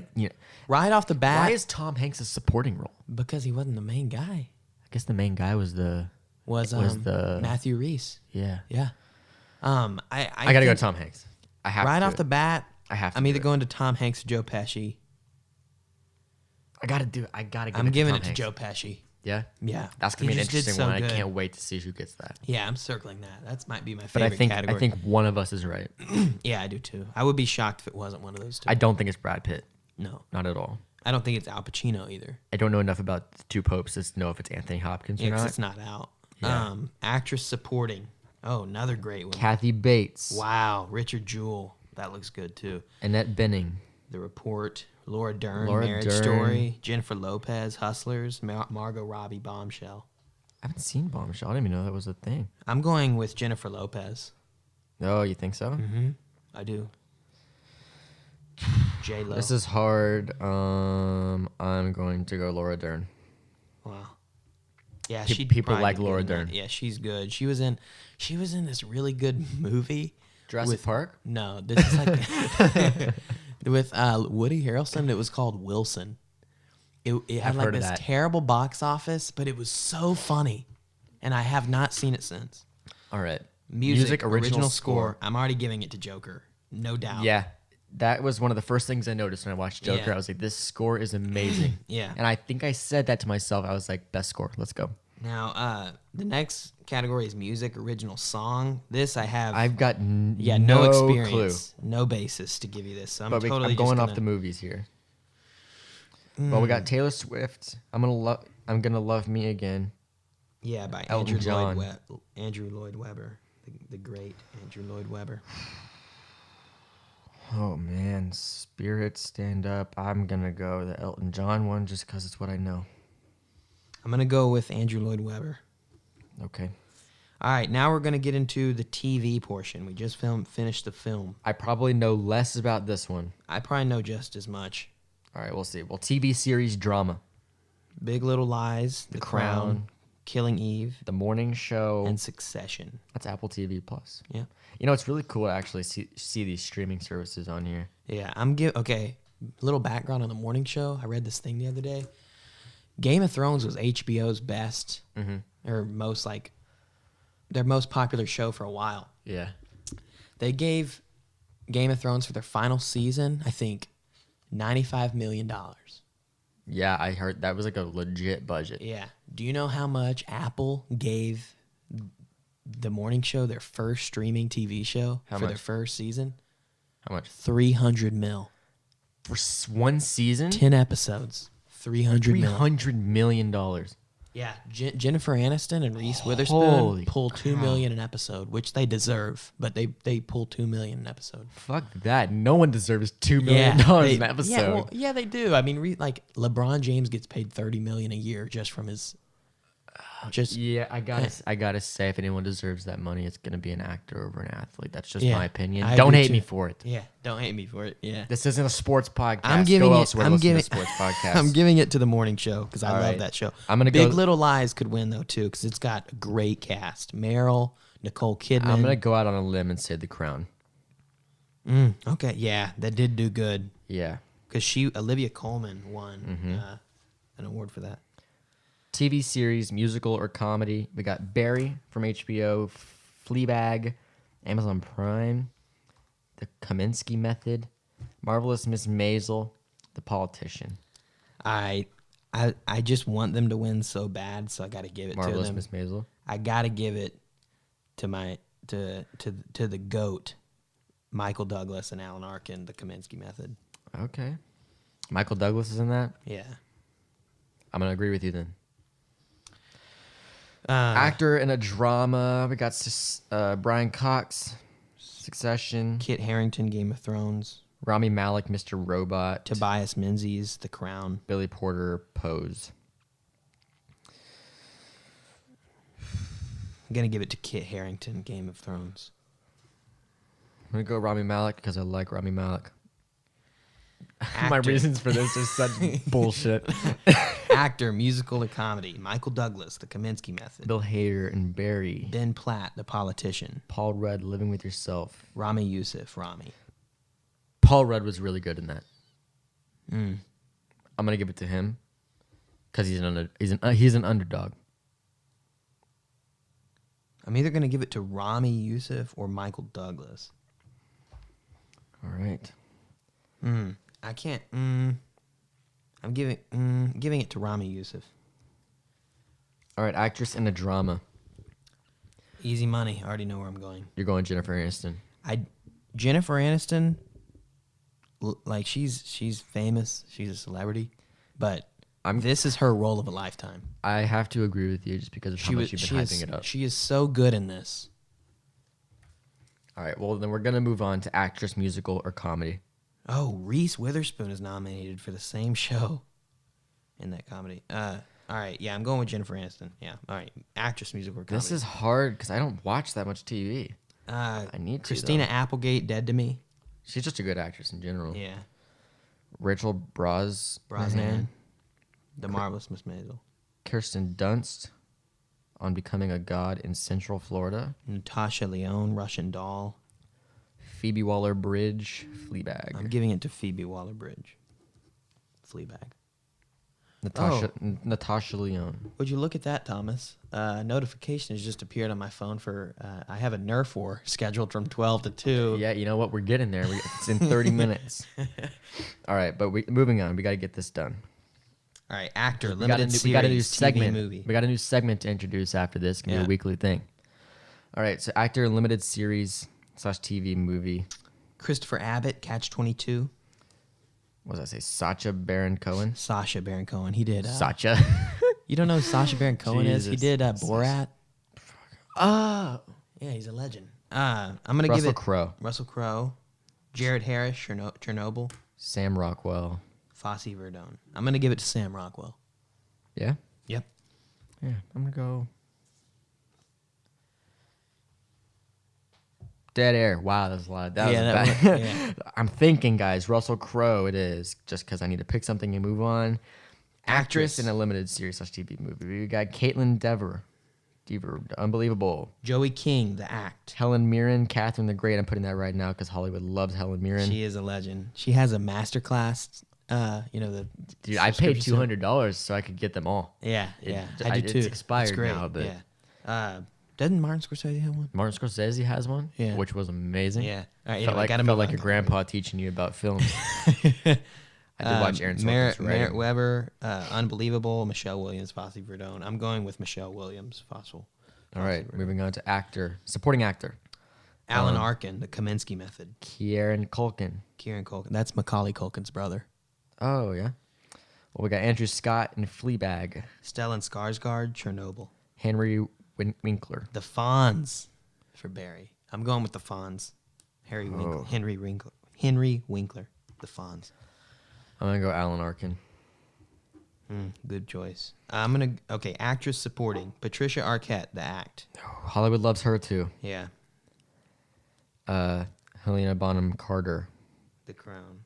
Right off the bat, why is Tom Hanks a supporting role? because he wasn't the main guy. I guess the main guy was the Was the Matthew Reese. yeah. Yeah. I I gotta go think Tom Hanks. I have right to. off the bat. I have to I'm do either it. going to Tom Hanks or Joe Pesci. I gotta do it. I gotta. Give I'm it giving to it Tom to Hanks. Joe Pesci. Yeah? Yeah. That's going to He be an just did interesting so one. good. I can't wait to see who gets that. Yeah, I'm circling that. That might be my But favorite category. I think one of us is right. Yeah, I do too. I would be shocked if it wasn't one of those two. I don't think it's Brad Pitt. No. Not at all. I don't think it's Al Pacino either. I don't know enough about the two popes to know if it's Anthony Hopkins or Yeah, 'cause not. it's not out. Yeah. Actress supporting. Oh, another great one. Kathy Bates. Wow, Richard Jewell. That looks good too. Annette Bening. The Report. Laura Dern. Laura Marriage Dern. Story. Jennifer Lopez. Hustlers. Margot Robbie. Bombshell. I haven't seen Bombshell. I didn't even know that was a thing. I'm going with Jennifer Lopez. Oh, you think so? Mm-hmm. I do. J-Lo. This is hard. I'm going to go Laura Dern. Wow. Yeah, People like Laura Dern. Yeah, she's good. She was in this really good movie. Jurassic Park? No, this is like with Woody Harrelson. It was called Wilson. It had I've like heard of this that. terrible box office, but it was so funny, and I have not seen it since. All right. Music original score. I'm already giving it to Joker, no doubt. Yeah. That was one of the first things I noticed when I watched Joker. Yeah. I was like, this score is amazing. Yeah. And I think I said that to myself. I was like, best score. Let's go. Now, the next category is music original song. This I have. I've got no no experience, clue. no basis to give you this. So I'm But totally I'm going just off the movies here. Well, we got Taylor Swift. I'm gonna love me again. Yeah, by Elton John. Andrew Lloyd Webber, the great Andrew Lloyd Webber. Oh man, Spirit Stand Up. I'm gonna go the Elton John one just because it's what I know. I'm gonna go with Andrew Lloyd Webber. Okay. All right, now we're gonna get into the TV portion. We just finished the film. I probably know less about this one. I probably know just as much. All right, we'll see. Well, TV series drama. Big Little Lies, The Crown, Killing Eve, The Morning Show. and Succession. That's Apple TV Plus. Yeah. You know, it's really cool to actually see these streaming services on here. Yeah, okay. Little background on The Morning Show. I read this thing the other day. Game of Thrones was HBO's best or most their most popular show for a while. Yeah. They gave Game of Thrones for their final season, I think, $95 million. Yeah, I heard that was like a legit budget. Yeah. Do you know how much Apple gave The Morning Show, their first streaming TV show, How for much? their first season? How much? $300 million. For one season? 10 episodes. $300 million. $300 million. Yeah, Jennifer Aniston and Reese Witherspoon Holy pull $2 million an episode, which they deserve, but they pull $2 million an episode. Fuck that. No one deserves $2 million an episode. Yeah, they do. I mean, like LeBron James gets paid $30 million a year just from his. Yeah, I gotta say, if anyone deserves that money, it's gonna be an actor over an athlete. That's just Yeah, my opinion. I Don't agree hate too. me for it. Yeah, don't hate me for it. Yeah, This isn't a sports podcast. I'm giving Go it. elsewhere, I'm listen giving. to a sports podcast. I'm giving it to the morning show because I All love right. that show. I'm gonna Big go- Little Lies could win though too because it's got a great cast: Meryl, Nicole Kidman. I'm gonna go out on a limb and say The Crown. Okay, yeah, that did do good Yeah. because Olivia Colman won an award for that. TV series, musical or comedy. We got Barry from HBO, Fleabag, Amazon Prime, The Kaminsky Method, Marvelous Miss Maisel, The Politician. I just want them to win so bad, so I got to give it Marvelous to them. Miss Maisel. I got to give it to the GOAT, Michael Douglas and Alan Arkin, The Kaminsky Method. Okay. Michael Douglas is in that. Yeah. I'm gonna agree with you then. Actor in a drama. We got Brian Cox, Succession. Kit Harington, Game of Thrones. Rami Malek, Mr. Robot. Tobias Menzies, The Crown. Billy Porter, Pose. I'm going to give it to Kit Harington, Game of Thrones. I'm gonna go Rami Malek because I like Rami Malek. My Actor. reasons for this are such bullshit. Actor, musical or comedy. Michael Douglas, The Kaminsky Method. Bill Hader and Barry. Ben Platt, The Politician. Paul Rudd, Living with Yourself. Rami Youssef, Rami. Paul Rudd was really good in that. Mm. I'm gonna give it to him because he's an underdog. I'm either going to give it to Rami Youssef or Michael Douglas. All right. I can't. I'm giving it to Rami Youssef. All right, actress in a drama. Easy money. I already know where I'm going. You're going Jennifer Aniston. Jennifer Aniston, like she's famous. She's a celebrity, but this is her role of a lifetime. I have to agree with you just because of how much you've been hyping it up. She is so good in this. All right, well, then we're going to move on to actress, musical, or comedy. Oh, Reese Witherspoon is nominated for the same show in that comedy. All right, yeah, I'm going with Jennifer Aniston. Yeah, all right, actress, musical, or comedy. This is hard because I don't watch that much TV. I need to. Christina Applegate, Dead to Me. She's just a good actress in general. Yeah. Rachel Brosnahan. The Marvelous Miss Maisel. Kirsten Dunst on Becoming a God in Central Florida. Natasha Lyonne, Russian Doll. Phoebe Waller-Bridge, Fleabag. I'm giving it to Phoebe Waller-Bridge. Fleabag. Natasha Lyonne. Would you look at that, Thomas? Notification has just appeared on my phone for I have a Nerf War scheduled from 12 to 2. Yeah, you know what? We're getting there. It's in 30 minutes. All right, but moving on. We got to get this done. All right, actor, We limited series, got a new TV segment. movie. We got a new segment to introduce after this. It's going to be a weekly thing. All right, so actor, limited series / TV movie. Christopher Abbott, Catch-22. What does I say? Sacha Baron Cohen? Sasha Baron Cohen. He did. Sacha. You don't know who Sasha Baron Cohen is? He Jesus. did Borat. Oh. Yeah, he's a legend. I'm going to give it... Russell Crowe. Jared Harris, Chernobyl. Sam Rockwell. Fosse Verdon. I'm going to give it to Sam Rockwell. Yeah? Yep. Yeah, I'm going to go... Dead Air. Wow, that's a lot. That was bad. Yeah. I'm thinking, guys, Russell Crowe it is, just because I need to pick something and move on. Actress in a limited series / TV movie. We got Caitlin Dever, unbelievable. Joey King, The Act. Helen Mirren, Catherine the Great. I'm putting that right now because Hollywood loves Helen Mirren. She is a legend. She has a master class. Dude, I paid $200 so I could get them all. Yeah, I do too. It's expired it's great. now, but doesn't Martin Scorsese have one? Martin Scorsese has one, which was amazing. Yeah, all right. Felt like your grandpa teaching you about films. I did watch Aaron Sorkin's Merritt Weber, Unbelievable, Michelle Williams, Fosse Verdon. I'm going with Michelle Williams, Fossil. All right, moving on to actor, supporting actor. Alan Arkin, The Kaminsky Method. Kieran Culkin. That's Macaulay Culkin's brother. Oh, yeah. Well, we got Andrew Scott in Fleabag. Stellan Skarsgård, Chernobyl. Henry Winkler. The Fonz for Barry. I'm going with the Fonz. Henry Winkler. The Fonz. I'm going to go Alan Arkin. Good choice. Actress supporting. Patricia Arquette, The Act. Hollywood loves her, too. Yeah. Helena Bonham Carter. The Crown.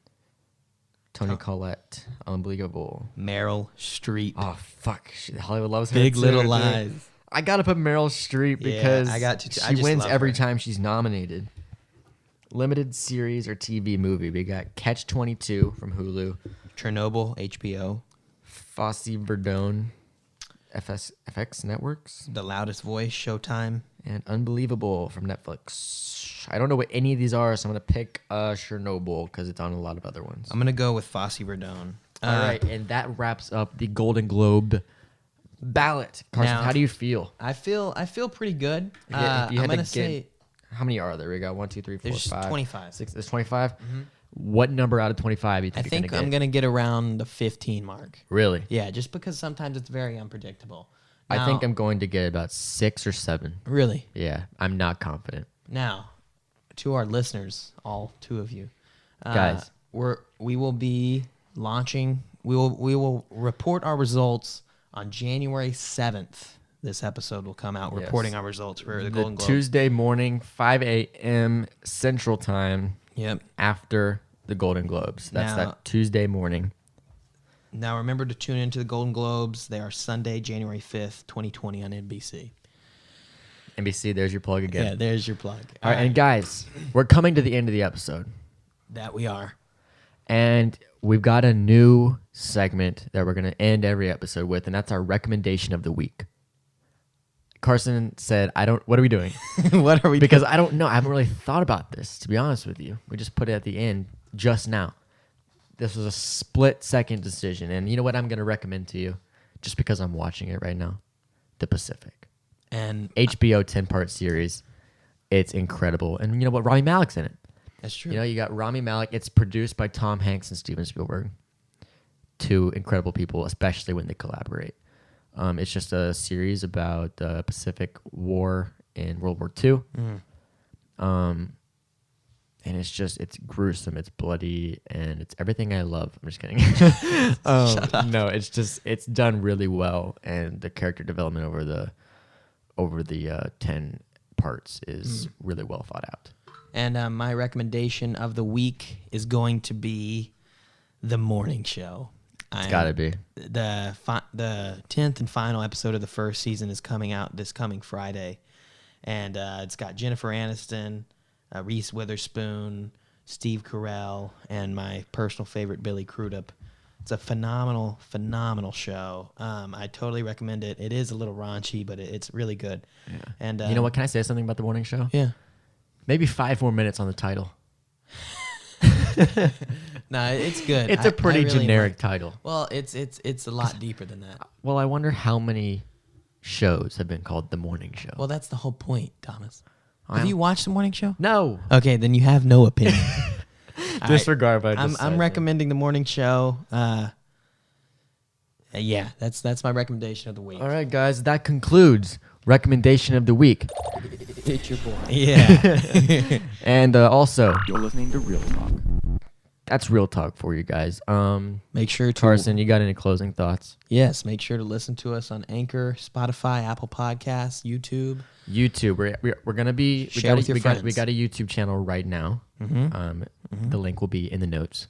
Toni Collette. Unbelievable. Meryl Streep. Oh, fuck. Hollywood loves her, Big too, Little dude. Lies. I got to put Meryl Streep because I got to. she wins every time she's nominated. Limited series or TV movie. We got Catch-22 from Hulu. Chernobyl, HBO. Fosse Verdon, FX Networks. The Loudest Voice, Showtime. And Unbelievable from Netflix. I don't know what any of these are, so I'm going to pick Chernobyl because it's on a lot of other ones. I'm going to go with Fosse Verdon. All right, and that wraps up the Golden Globe ballot. Carson, how do you feel? I feel pretty good. I'm going to say... How many are there? We got 1, 2, 3, 4, There's 5, 25. 6. There's 25. Mm-hmm. What number out of 25 do you think I think I'm going to get around the 15 mark. Really? Yeah, just because sometimes it's very unpredictable. I think I'm going to get about 6 or 7. Really? Yeah, I'm not confident. Now, to our listeners, all 2 of you, guys, we will be launching. We will report our results on January 7th. This episode will come out reporting our results for the Golden Globes. Tuesday morning, 5 a.m. Central Time. Yep. After the Golden Globes. That's that Tuesday morning. Now remember to tune into the Golden Globes. They are Sunday, January 5th, 2020 on NBC. NBC, there's your plug again. Yeah, there's your plug. All right, and guys, we're coming to the end of the episode. That we are. And we've got a new segment that we're going to end every episode with, and that's our recommendation of the week. Carson said, what are we doing? What are we Because doing? I don't know. I haven't really thought about this, to be honest with you. We just put it at the end just now. This was a split-second decision. And you know what I'm going to recommend to you? Just because I'm watching it right now. the Pacific. And HBO 10-part series. It's incredible. And you know what? Rami Malek's in it. that's true. You know, you got Rami Malek. It's produced by Tom Hanks and Steven Spielberg. Two incredible people, especially when they collaborate. It's just a series about the Pacific War in World War II. And it's gruesome, it's bloody, and it's everything I love. I'm just kidding. No, it's done really well, and the character development over the 10 parts is really well thought out. And my recommendation of the week is going to be The Morning Show. It's got to be. The 10th and final episode of the first season is coming out this coming Friday. And it's got Jennifer Aniston, Reese Witherspoon, Steve Carell, and my personal favorite, Billy Crudup. It's a phenomenal, phenomenal show. I totally recommend it. It is a little raunchy, but it's really good. Yeah. And you know what? Can I say something about The Morning Show? Yeah. Maybe 5 more minutes on the title. No, it's good. It's a pretty really generic like- title. Well, it's a lot deeper than that. Well, I wonder how many shows have been called The Morning Show. Well, that's the whole point, Thomas. I'm- Have you watched The Morning Show? No. Okay, then you have no opinion. All Disregard what I right. just I'm said. recommending The Morning Show. Yeah, that's my recommendation of the week. All right, guys, that concludes recommendation of the week. It's your boy. Yeah. And also, you're listening to Real Talk. That's Real Talk for you guys. Make sure to Carson, you got any closing thoughts? Yes, make sure to listen to us on Anchor, Spotify, Apple Podcasts, YouTube. YouTube. We're gonna be. Share with your we friends. got a YouTube channel right now. The link will be in the notes.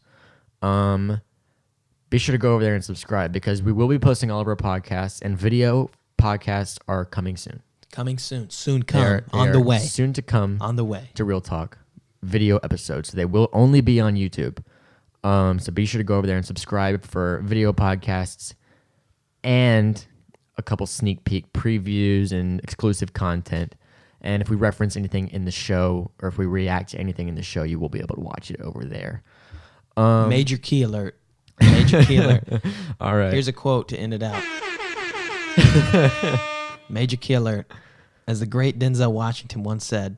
Be sure to go over there and subscribe because we will be posting all of our podcasts, and video podcasts are coming soon. Coming soon. Soon come. They're On the way. Soon to come. On the way. To Real Talk video episodes. They will only be on YouTube. So be sure to go over there and subscribe for video podcasts and a couple sneak peek previews and exclusive content. And if we reference anything in the show or if we react to anything in the show, you will be able to watch it over there. Major key alert. Major key alert. All right. Here's a quote to end it out. Major key alert. As the great Denzel Washington once said,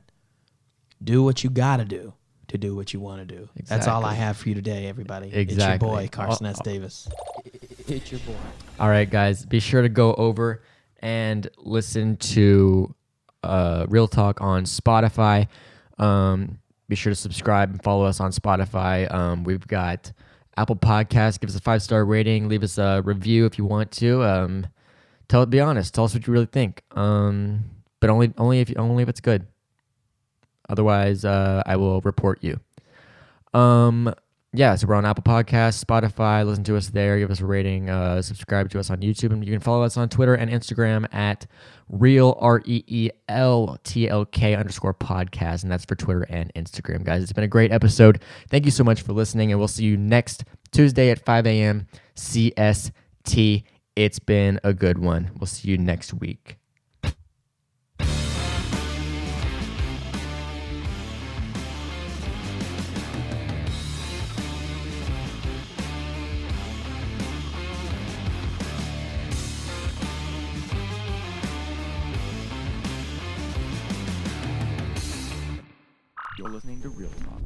do what you gotta do to do what you want to do. That's all I Exactly. have for you today, everybody. Exactly. It's your boy, Carson S. Davis. It's your boy. All right, guys. Be sure to go over and listen to Real Talk on Spotify. Be sure to subscribe and follow us on Spotify. We've got Apple Podcasts. Give us a 5-star rating. Leave us a review if you want to. Be honest. Tell us what you really think. But only if it's good. Otherwise, I will report you. So we're on Apple Podcasts, Spotify. Listen to us there. Give us a rating. Subscribe to us on YouTube. And you can follow us on Twitter and Instagram at Real, REELTLK _podcast. And that's for Twitter and Instagram, guys. It's been a great episode. Thank you so much for listening. And we'll see you next Tuesday at 5 a.m. CST. It's been a good one. We'll see you next week. You're listening to Real Talk.